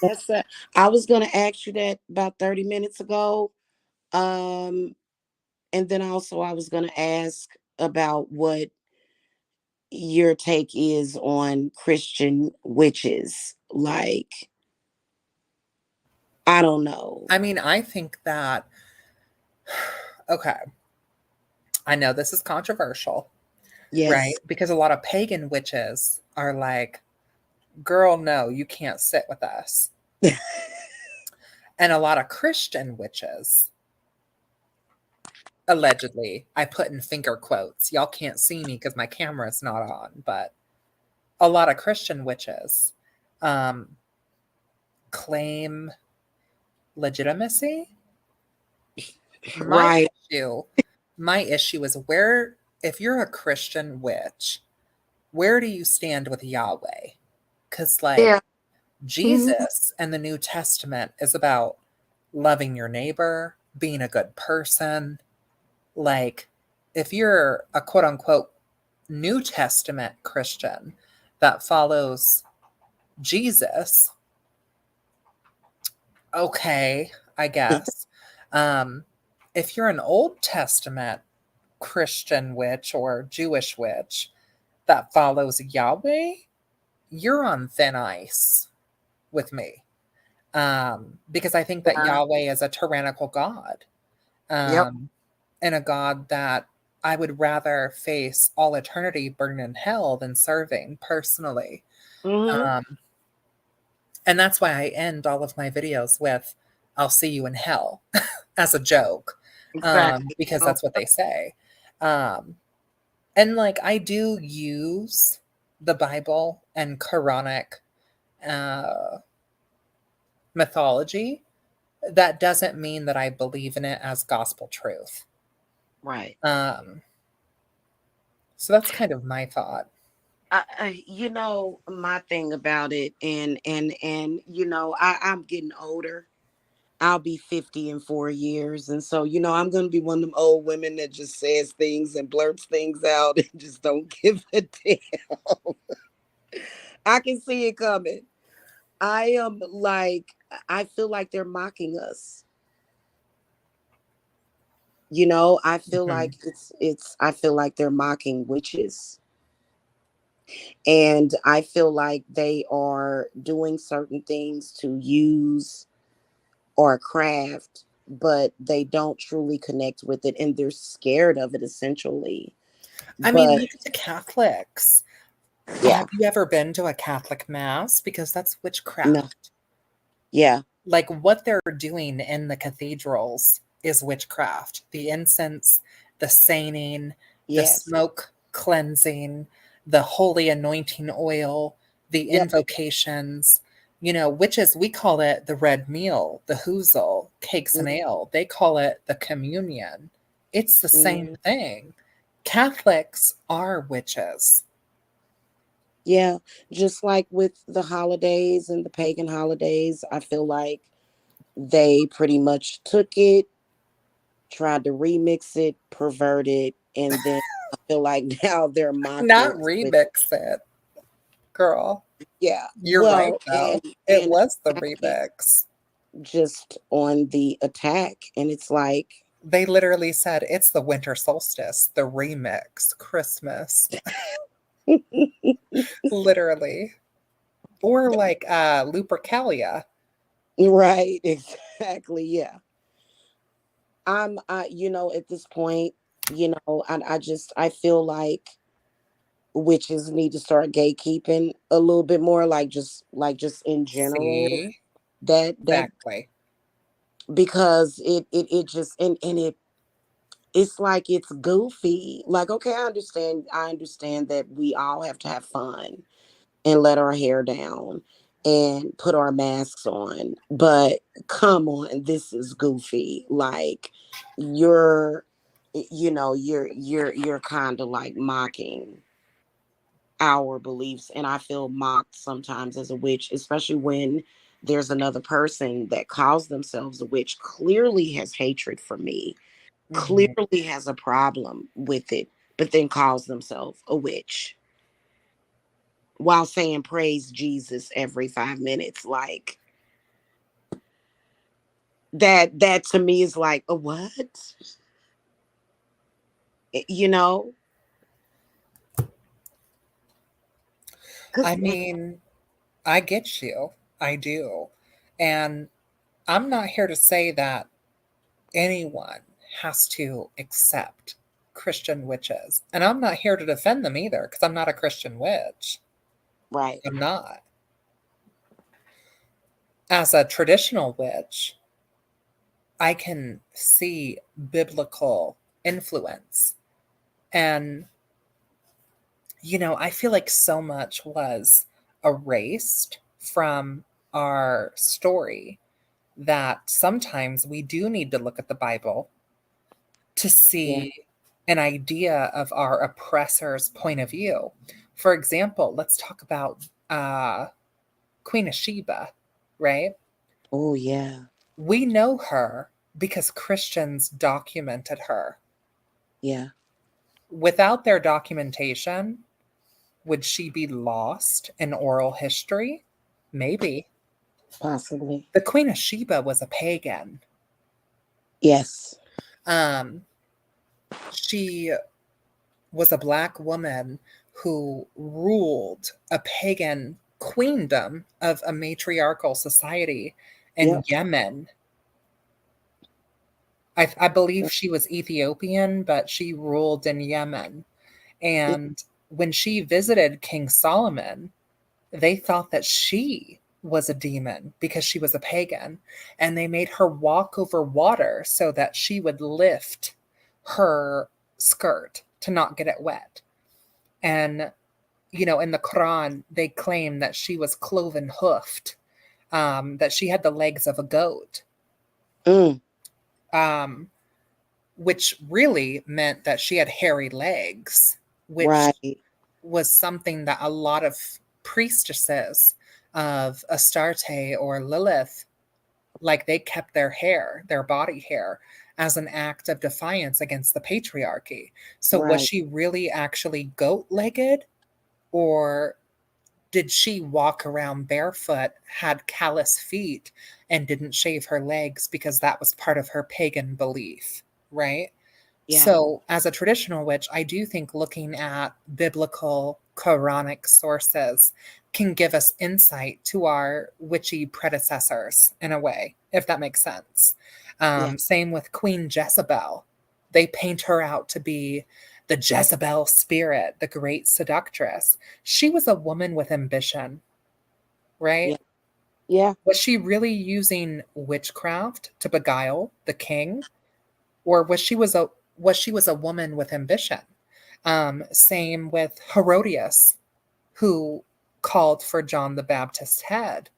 That's that. I was gonna ask you that about 30 minutes ago. Um, and then also I was gonna ask about what your take is on Christian witches. Like, I don't know. I mean, I think that, okay, I know this is controversial, right? Yes. Because a lot of pagan witches are like, girl, no, you can't sit with us. And a lot of Christian witches, allegedly, I put in finger quotes. Y'all can't see me because my camera's not on, but a lot of Christian witches um, claim legitimacy. My Right. issue, my issue is where, if you're a Christian witch, where do you stand with Yahweh? Because, Yeah. like, Mhm. Jesus and the New Testament is about loving your neighbor, being a good person. Like, if you're a quote unquote New Testament Christian that follows Jesus, okay, I guess. Um, if you're an Old Testament Christian witch or Jewish witch that follows Yahweh, you're on thin ice with me. Because I think that Yeah. Yahweh is a tyrannical God, Yep. um, and a God that I would rather face all eternity burned in hell than serving personally. Hmm. Um, and that's why I end all of my videos with, I'll see you in hell as a joke, Exactly. because Oh, that's what they say. Um, and like, I do use the Bible and Quranic uh, mythology. That doesn't mean that I believe in it as gospel truth. right. Um, so that's kind of my thought. My thing about it, and I'm getting older. I'll be 50 in 4 years, and so I'm gonna be one of them old women that just says things and blurts things out and just don't give a damn. I can see it coming. I am like, I feel like they're mocking us. I feel Mhm. like I feel like they're mocking witches. And I feel like they are doing certain things to use or craft, but they don't truly connect with it and they're scared of it essentially. I mean, But look at the Catholics. yeah, Have you ever been to a Catholic mass? Because that's no, witchcraft. yeah, Like, what they're doing in the cathedrals is witchcraft. The incense, the sainting, the yes, smoke cleansing, the holy anointing oil, the yep, invocations. Witches, we call it the red meal, the hoozle, cakes and ale. They call it the communion. It's the same mm-hmm. thing. Catholics are witches. Yeah, just like with the holidays and the pagan holidays, I feel like they pretty much took it, tried to remix it, pervert it, and then I feel like now they're mocking Not us with remix it, girl. yeah. You're right, Well, though. It and was the attacking remix. just on the attack, and it's like They literally said it's the winter solstice, the remix, Christmas. Literally. Or like Lupercalia. right, exactly, yeah. At this point, I feel like witches need to start gatekeeping a little bit more, like just in general. See? That Exactly. because it just and it's like it's goofy. Like, okay, I understand that we all have to have fun and let our hair down and put our masks on. But come on, this is goofy. Like you're you're kind of like mocking our beliefs, and I feel mocked sometimes as a witch, especially when there's another person that calls themselves a witch, clearly has hatred for me, Mhm. clearly has a problem with it, but then calls themselves a witch while saying praise Jesus every 5 minutes. Like that to me is like a what? You know? I Cause mean, I get you. I do. And I'm not here to say that anyone has to accept Christian witches. And I'm not here to defend them either because I'm not a Christian witch. right. I'm not. As a traditional witch, I can see biblical influence. And, I feel like so much was erased from our story that sometimes we do need to look at the Bible to Yeah. see an idea of our oppressor's point of view. For example, let's talk about Queen of Sheba, right? Oh yeah. We know her because Christians documented her. Yeah. Without their documentation, would she be lost in oral history? Maybe. Possibly. The Queen of Sheba was a pagan. Yes. She was a Black woman who ruled a pagan queendom of a matriarchal society in Yep. Yemen. I believe she was Ethiopian, but she ruled in Yemen. Yep. And when she visited King Solomon, they thought that she was a demon because she was a pagan. And they made her walk over water so that she would lift her skirt to not get it wet. And, in the Quran, they claim that she was cloven hoofed, that she had the legs of a goat. Mm. Um, which really meant that she had hairy legs, which Right. was something that a lot of priestesses of Astarte or Lilith, like they kept their hair, their body hair, as an act of defiance against the patriarchy. So was Right. she really actually goat legged, or did she walk around barefoot, had callous feet, and didn't shave her legs because that was part of her pagan belief, right? Yeah. So, as a traditional witch, I do think looking at biblical Quranic sources can give us insight to our witchy predecessors in a way, if that makes sense. Yeah. Same with Queen Jezebel. They paint her out to be the Jezebel spirit, the great seductress. She was a woman with ambition, Yeah. right? Yeah. Was she really using witchcraft to beguile the king? Or was she a woman with ambition? Same with Herodias, who called for John the Baptist's head.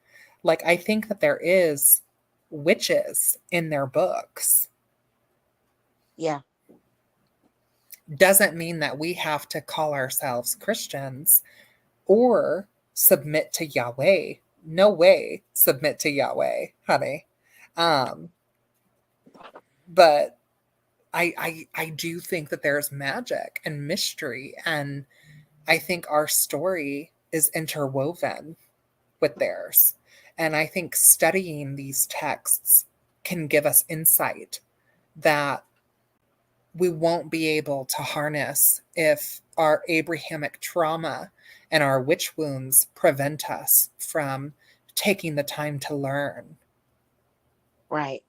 Like, I think that there is witches in their books. Yeah. Doesn't mean that we have to call ourselves Christians or submit to Yahweh. No way submit to Yahweh, honey. Um, but I do think that there's magic and mystery, and I think our story is interwoven with theirs. And I think studying these texts can give us insight that we won't be able to harness if our Abrahamic trauma and our witch wounds prevent us from taking the time to learn. Right.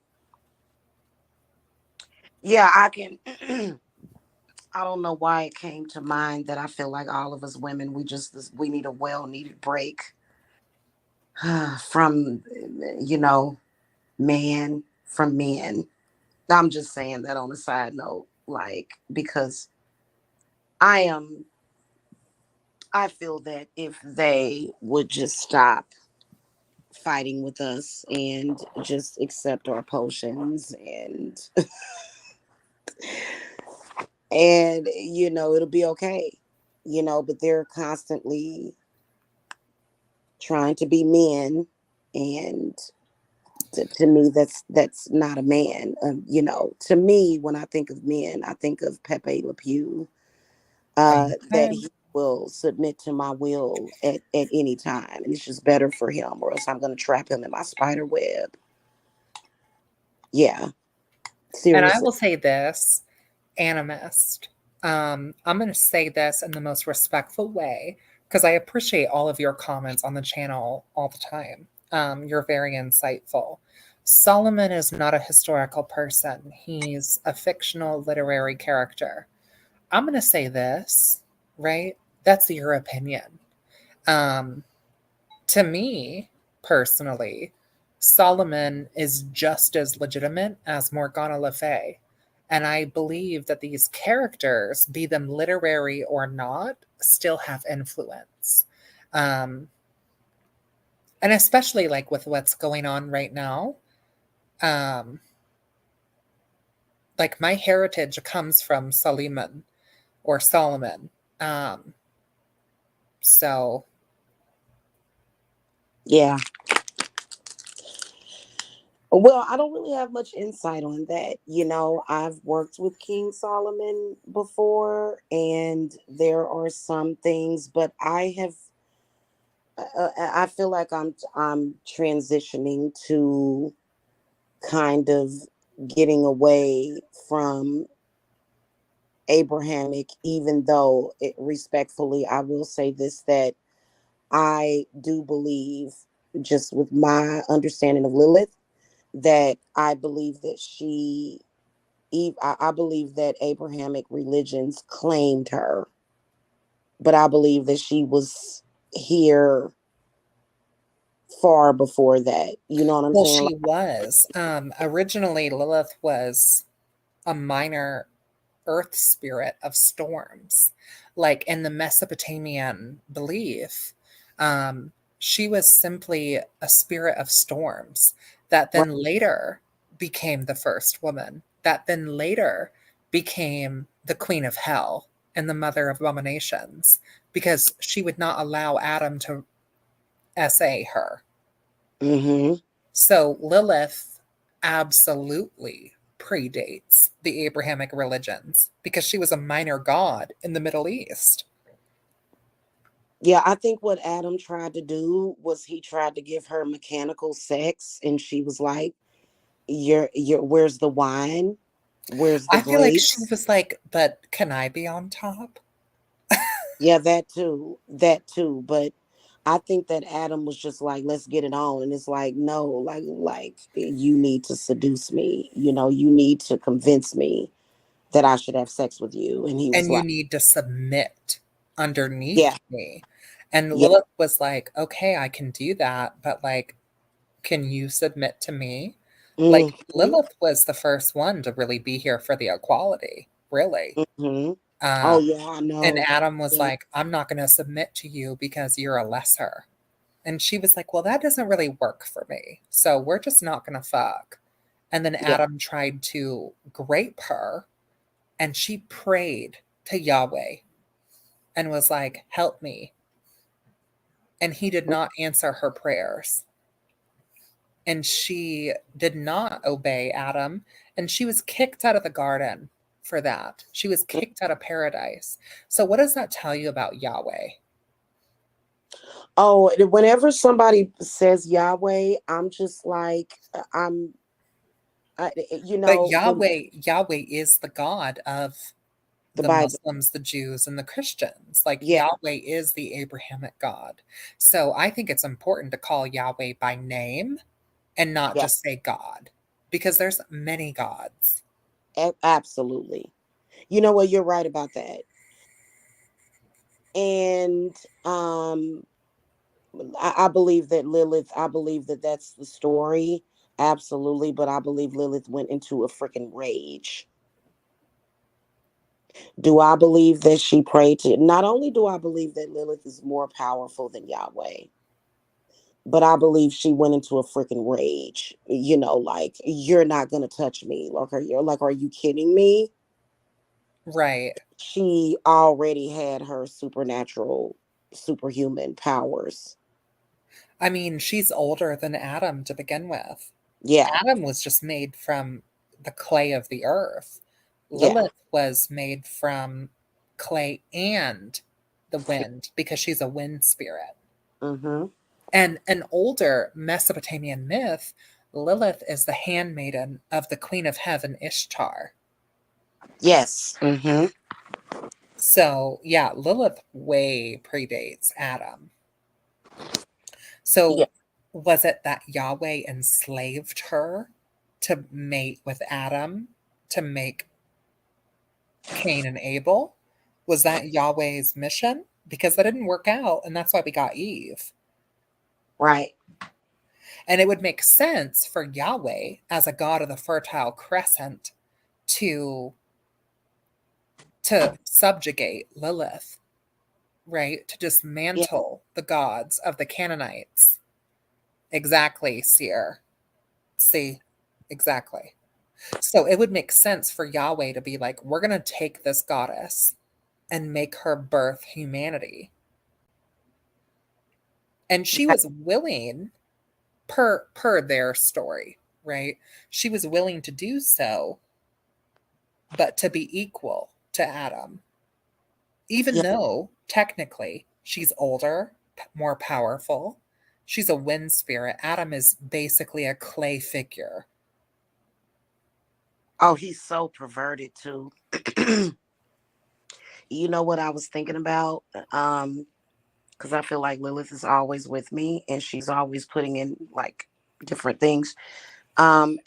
Yeah, I can. I don't know why it came to mind that I feel like all of us women, we need a well needed break from, you know, man from men. I'm just saying that on a side note, like, because I am, I feel that if they would just stop fighting with us and just accept our potions and it'll be okay, but they're constantly trying to be men, and to me that's not a man. To me, when I think of men, I think of Pepe Le Pew, Same that thing. he will submit to my will at any time, and it's just better for him, or else I'm going to trap him in my spider web. Yeah, And I seriously. will say this, animist. I'm going to say this in the most respectful way because I appreciate all of your comments on the channel all the time. You're very insightful. Solomon is not a historical person, he's a fictional literary character. I'm going to say this, right? That's your opinion. Um, to me, personally, Solomon is just as legitimate as Morgana Le Fay. And I believe that these characters, be them literary or not, still have influence. Um, and especially like with what's going on right now, um, like my heritage comes from Soliman or Solomon. Um, so Yeah. Well, I don't really have much insight on that. I've worked with King Solomon before, and there are some things, but I feel like I'm transitioning to kind of getting away from Abrahamic, even though respectfully, I will say this, that I do believe, just with my understanding of Lilith, that I believe that I believe that Abrahamic religions claimed her, but I believe that she was here far before that. You know what I'm Well, saying? she Like, was. Originally, Lilith was a minor earth spirit of storms. Like in the Mesopotamian belief, she was simply a spirit of storms that right. then later became the first woman, that then later became the queen of hell and the mother of abominations because she would not allow Adam to essay her. Mm-hmm. So Lilith absolutely predates the Abrahamic religions because she was a minor god in the Middle East. Yeah, I think what Adam tried to do was he tried to give her mechanical sex, and she was like, Where's the wine? Where's the I feel like she grapes?" was like, but can I be on top? Yeah, that too. That too. But I think that Adam was just like, let's get it on. And it's like, no, like you need to seduce me. You need to convince me that I should have sex with you. And he was And you like, need to submit underneath yeah, me. And yeah. Lilith was like, okay, I can do that, but like, can you submit to me? Like, Mm-hmm, Lilith was the first one to really be here for the equality, really. mm-hmm. Um, Oh yeah, I And know. Adam was Yeah, like, I'm not going to submit to you because you're a lesser. And she was like, well, that doesn't really work for me. So we're just not going to fuck. And then yeah. Adam tried to grape her and she prayed to Yahweh and was like, help me. And he did not answer her prayers. And she did not obey Adam. And she was kicked out of the garden for that. She was kicked out of paradise. So, what does that tell you about Yahweh? Oh, whenever somebody says Yahweh, I'm just like, But when Yahweh is the God of the the Bible, Muslims, the Jews, and the Christians. Like yeah, Yahweh is the Abrahamic God. So I think it's important to call Yahweh by name and not yeah, just say God because there's many gods. absolutely. You know what? You're right about that. And I believe that Lilith. I believe that that's the story, absolutely. But I believe Lilith went into a freaking rage. Do I believe that she prayed to? Not only do I believe that Lilith is more powerful than Yahweh, but I believe she went into a freaking rage. Like, you're not gonna touch me. Are you kidding me? Right. She already had her supernatural, superhuman powers. I mean, she's older than Adam to begin with. Yeah, Adam was just made from the clay of the earth. yeah. Lilith was made from clay and the wind because she's a wind spirit. Mm-hmm. And an older Mesopotamian myth, Lilith is the handmaiden of the queen of heaven, Ishtar. Yes. Mm-hmm. So, yeah, Lilith way predates Adam. Yeah. So, was it that Yahweh enslaved her to mate with Adam to make Cain and Abel? Was that Yahweh's mission? Because that didn't work out, and that's why we got Eve. Right. And it would make sense for Yahweh, as a god of the Fertile Crescent, to subjugate Lilith, right? To Yeah. dismantle the gods of the Canaanites. Exactly, Seer. See, exactly. So it would make sense for Yahweh to be like, we're going to take this goddess and make her birth humanity. And she was willing per their story. right? She was willing to do so, but to be equal to Adam, even Yeah. though technically she's older, more powerful. She's a wind spirit. Adam is basically a clay figure. Oh, he's so perverted too. You know what I was thinking about? Because I feel like Lilith is always with me and she's always putting in like different things.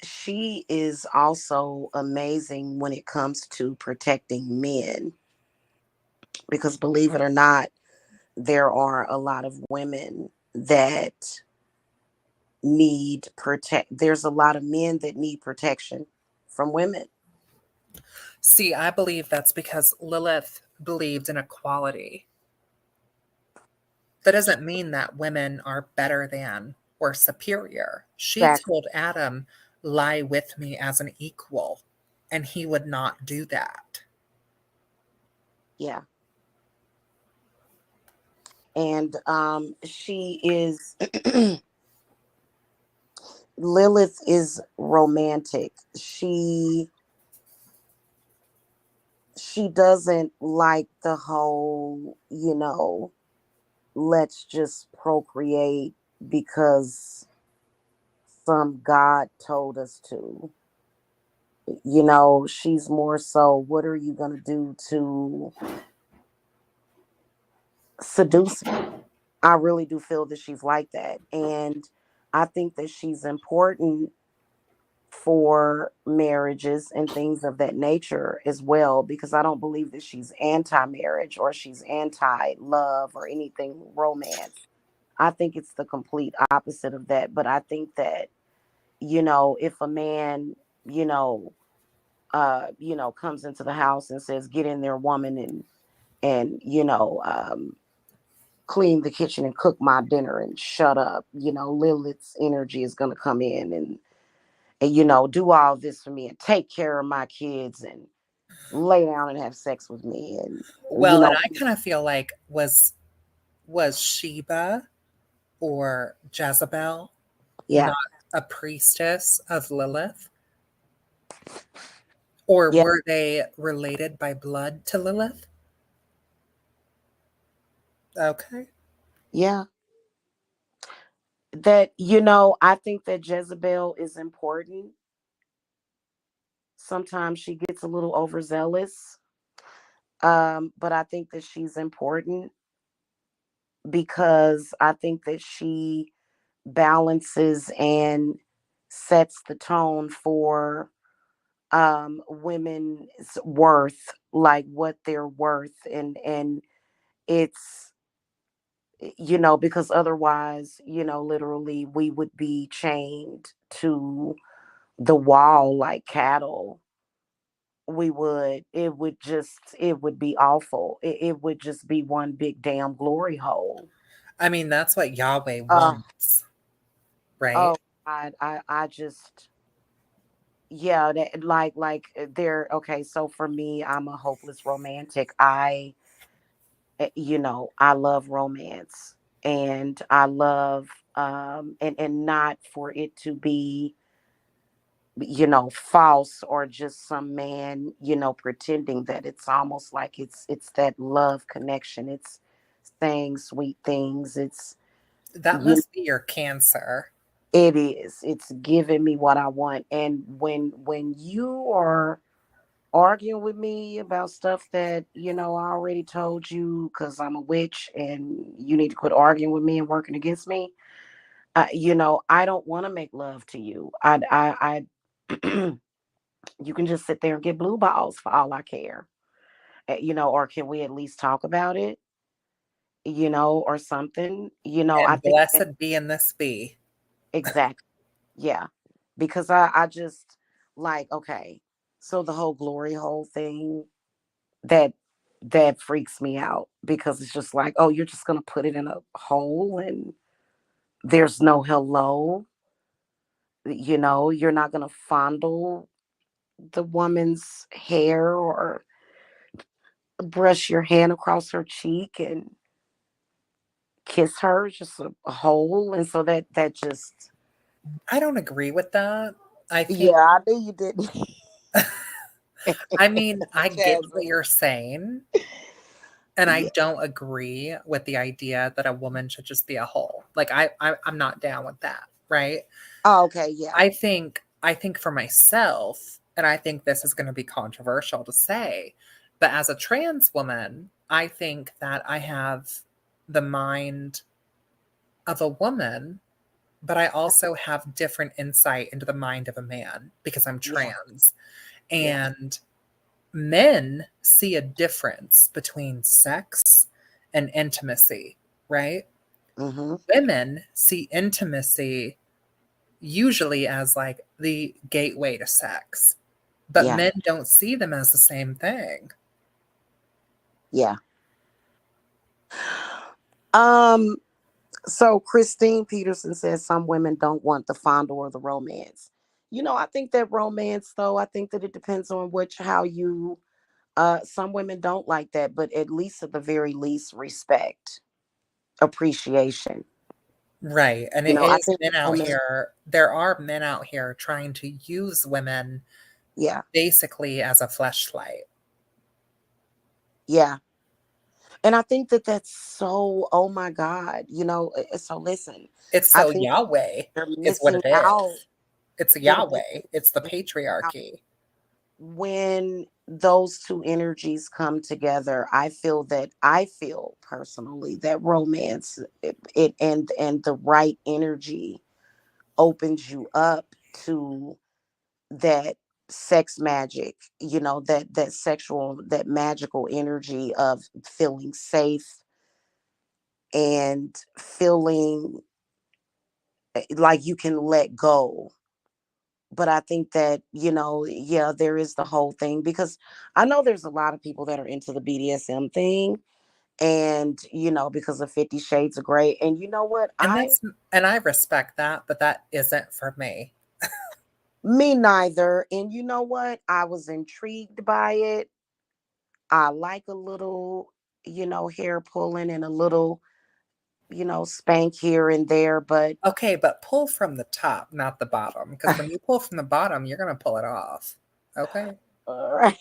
She is also amazing when it comes to protecting men because believe it or not, there are a lot of women that need protect. There's a lot of men that need protection from women. See, I believe that's because Lilith believed in equality. That doesn't mean that women are better than or superior. She Exactly. told Adam, lie with me as an equal, and he would not do that. Yeah. And she is Lilith is romantic. She doesn't like the whole, let's just procreate because some god told us to. She's more so, what are you going to do to seduce me? I really do feel that she's like that. And I think that she's important for marriages and things of that nature as well, because I don't believe that she's anti-marriage or she's anti-love or anything romance. I think it's the complete opposite of that. But I think that, if a man, you know, comes into the house and says, get in there, woman, and clean the kitchen and cook my dinner and shut up, Lilith's energy is gonna come in and do all this for me and take care of my kids and lay down and have sex with me and you Well, and know I kind of feel like was Sheba or Jezebel yeah. not a priestess of Lilith? Or Yeah. were they related by blood to Lilith? Okay. Yeah. That I think that Jezebel is important. Sometimes she gets a little overzealous, but I think that she's important because I think that she balances and sets the tone for women's worth, like what they're worth, and it's because otherwise literally we would be chained to the wall like cattle. It would be awful. It would just be one big damn glory hole. I mean, that's what Yahweh uh wants, right? oh I just, yeah, that, they're okay. So for me, I'm a hopeless romantic. I love romance, and I love and not for it to be false or just some man pretending that. It's almost like it's that love connection. It's saying sweet things. That You must be your cancer. it is. It's giving me what I want. And when you are arguing with me about stuff that I already told you because I'm a witch and you need to quit arguing with me and working against me. I don't want to make love to you. I you can just sit there and get blue balls for all I care. Or can we at least talk about it? Or something. I And think that blessed be in this be. exactly. Yeah, because I just like, okay, so the whole glory hole thing, that that freaks me out because it's just like, oh, you're just gonna put it in a hole and there's no hello. You're not gonna fondle the woman's hair or brush your hand across her cheek and kiss her. It's just a hole. And so that just, I don't agree with that. I Yeah, think, I knew you didn't. I mean, I get what Jasmine. you're saying. And I Yeah. don't agree with the idea that a woman should just be a whole. Like I'm not down with that, right? Oh, okay. Yeah. I think for myself, and I think this is going to be controversial to say, but as a trans woman, I think that I have the mind of a woman, but I also have different insight into the mind of a man because I'm Yeah. trans. Yeah. And men see a difference between sex and intimacy, right? Mm-hmm. Women see intimacy usually as like the gateway to sex, but Yeah. men don't see them as the same thing. Yeah. Um. So Christine Peterson says some women don't want the fondle or the romance. I think that romance, though, I think that it depends on how you. Some women don't like that, but at least at the very least, respect, appreciation. Right. And it I is think men out romance. here, there are men out here trying to use women Yeah. basically as a fleshlight. Yeah. And I think that that's so, oh my God, so listen, It's I so think Yahweh they're is what missing it out. is. It's They're Yahweh. It's the missing out patriarchy. when those two energies come together. I feel personally that romance, and the right energy opens you up to that sex magic, that sexual, that magical energy of feeling safe and feeling like you can let go. But I think that, yeah, there is the whole thing, because I know there's a lot of people that are into the BDSM thing, and because of 50 Shades of Grey. And you know what? And I respect that, but that isn't for me. Me neither. And you know what? I was intrigued by it. I like a little, hair pulling and a little, spank here and there, but Okay, but pull from the top, not the bottom. Because when you pull from the bottom, you're going to pull it off. Okay. all right.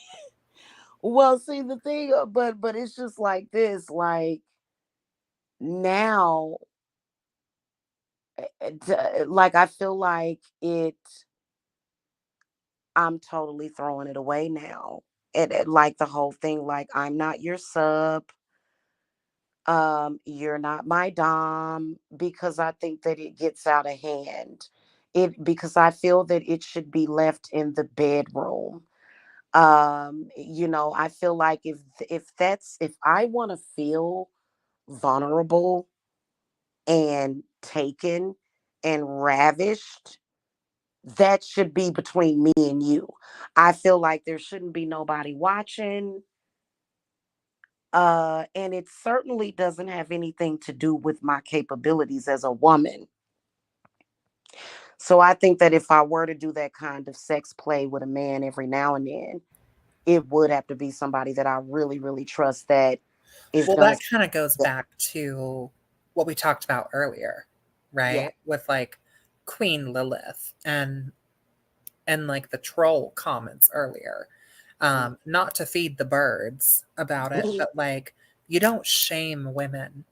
Well, see the thing, but it's just like this, like now, like I feel like I'm totally throwing it away now. Like the whole thing, like I'm not your sub, you're not my dom, because I think that it gets out of hand. Because I feel that it should be left in the bedroom. I feel like if I want to feel vulnerable and taken and ravished, that should be between me and you. I feel like there shouldn't be nobody watching. And it certainly doesn't have anything to do with my capabilities as a woman. So I think that if I were to do that kind of sex play with a man every now and then, it would have to be somebody that I really, really trust, that is Well, gonna. that kind of goes Yeah. back to what we talked about earlier, Yeah. right? With like Queen Lilith and like the troll comments earlier. Not to feed the birds about it, Mhm. but like you don't shame women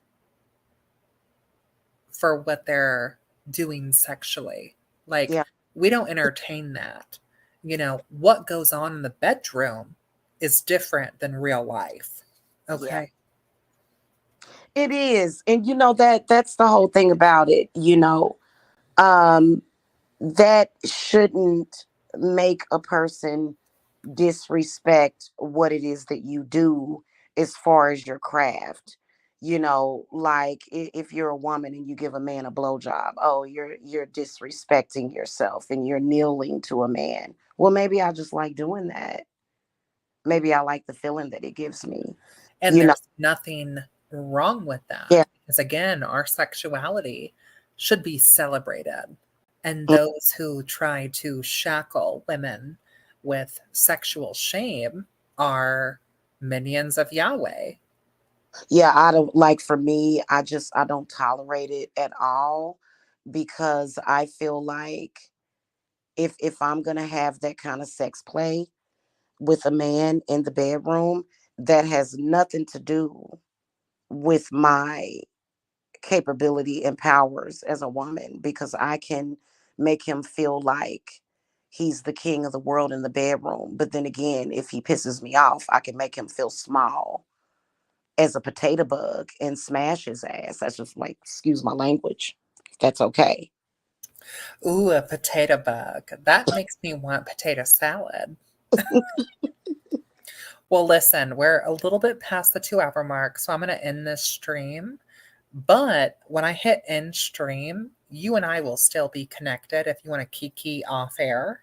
for what they're doing sexually. Like Yeah. we don't entertain that. What goes on in the bedroom is different than real life. Yeah. Okay. It is. And that's the whole thing about it, um that shouldn't make a person disrespect what it is that you do as far as your craft. Like if you're a woman and you give a man a blowjob, oh, you're disrespecting yourself and you're kneeling to a man. Well, maybe I just like doing that. Maybe I like the feeling that it gives me. And You know, there's nothing wrong with yeah. that because, again, our sexuality should be celebrated. And those who try to shackle women with sexual shame are minions of Yahweh. Yeah, I don't like, for me, I don't tolerate it at all, because I feel like if I'm gonna have that kind of sex play with a man in the bedroom, that has nothing to do with my capability and powers as a woman, because I can make him feel like he's the king of the world in the bedroom. But then again, if he pisses me off, I can make him feel small as a potato bug and smash his ass. That's just like, excuse my language. That's okay. Ooh, a potato bug. That makes me want potato salad. Well, listen, we're a little bit past the 2 hour mark, so I'm going to end this stream. But when I hit end stream, you and I will still be connected if you want to kiki off air.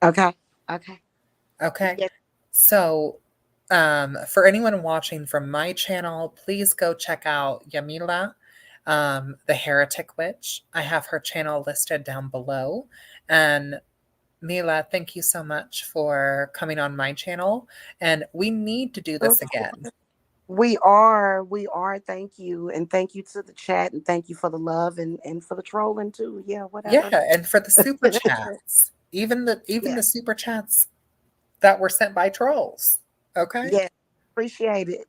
Okay. Okay. Okay. Yes. So, for anyone watching from my channel, please go check out Jamila, the Heretic Witch. I have her channel listed down below. And Mila, thank you so much for coming on my channel. And we need to do this again. We are. Thank you. And thank you to the chat, and thank you for the love, and for the trolling too. Yeah, whatever. Yeah, and for the super chats, even Yeah. the super chats that were sent by trolls. Okay. Yeah. Appreciate it.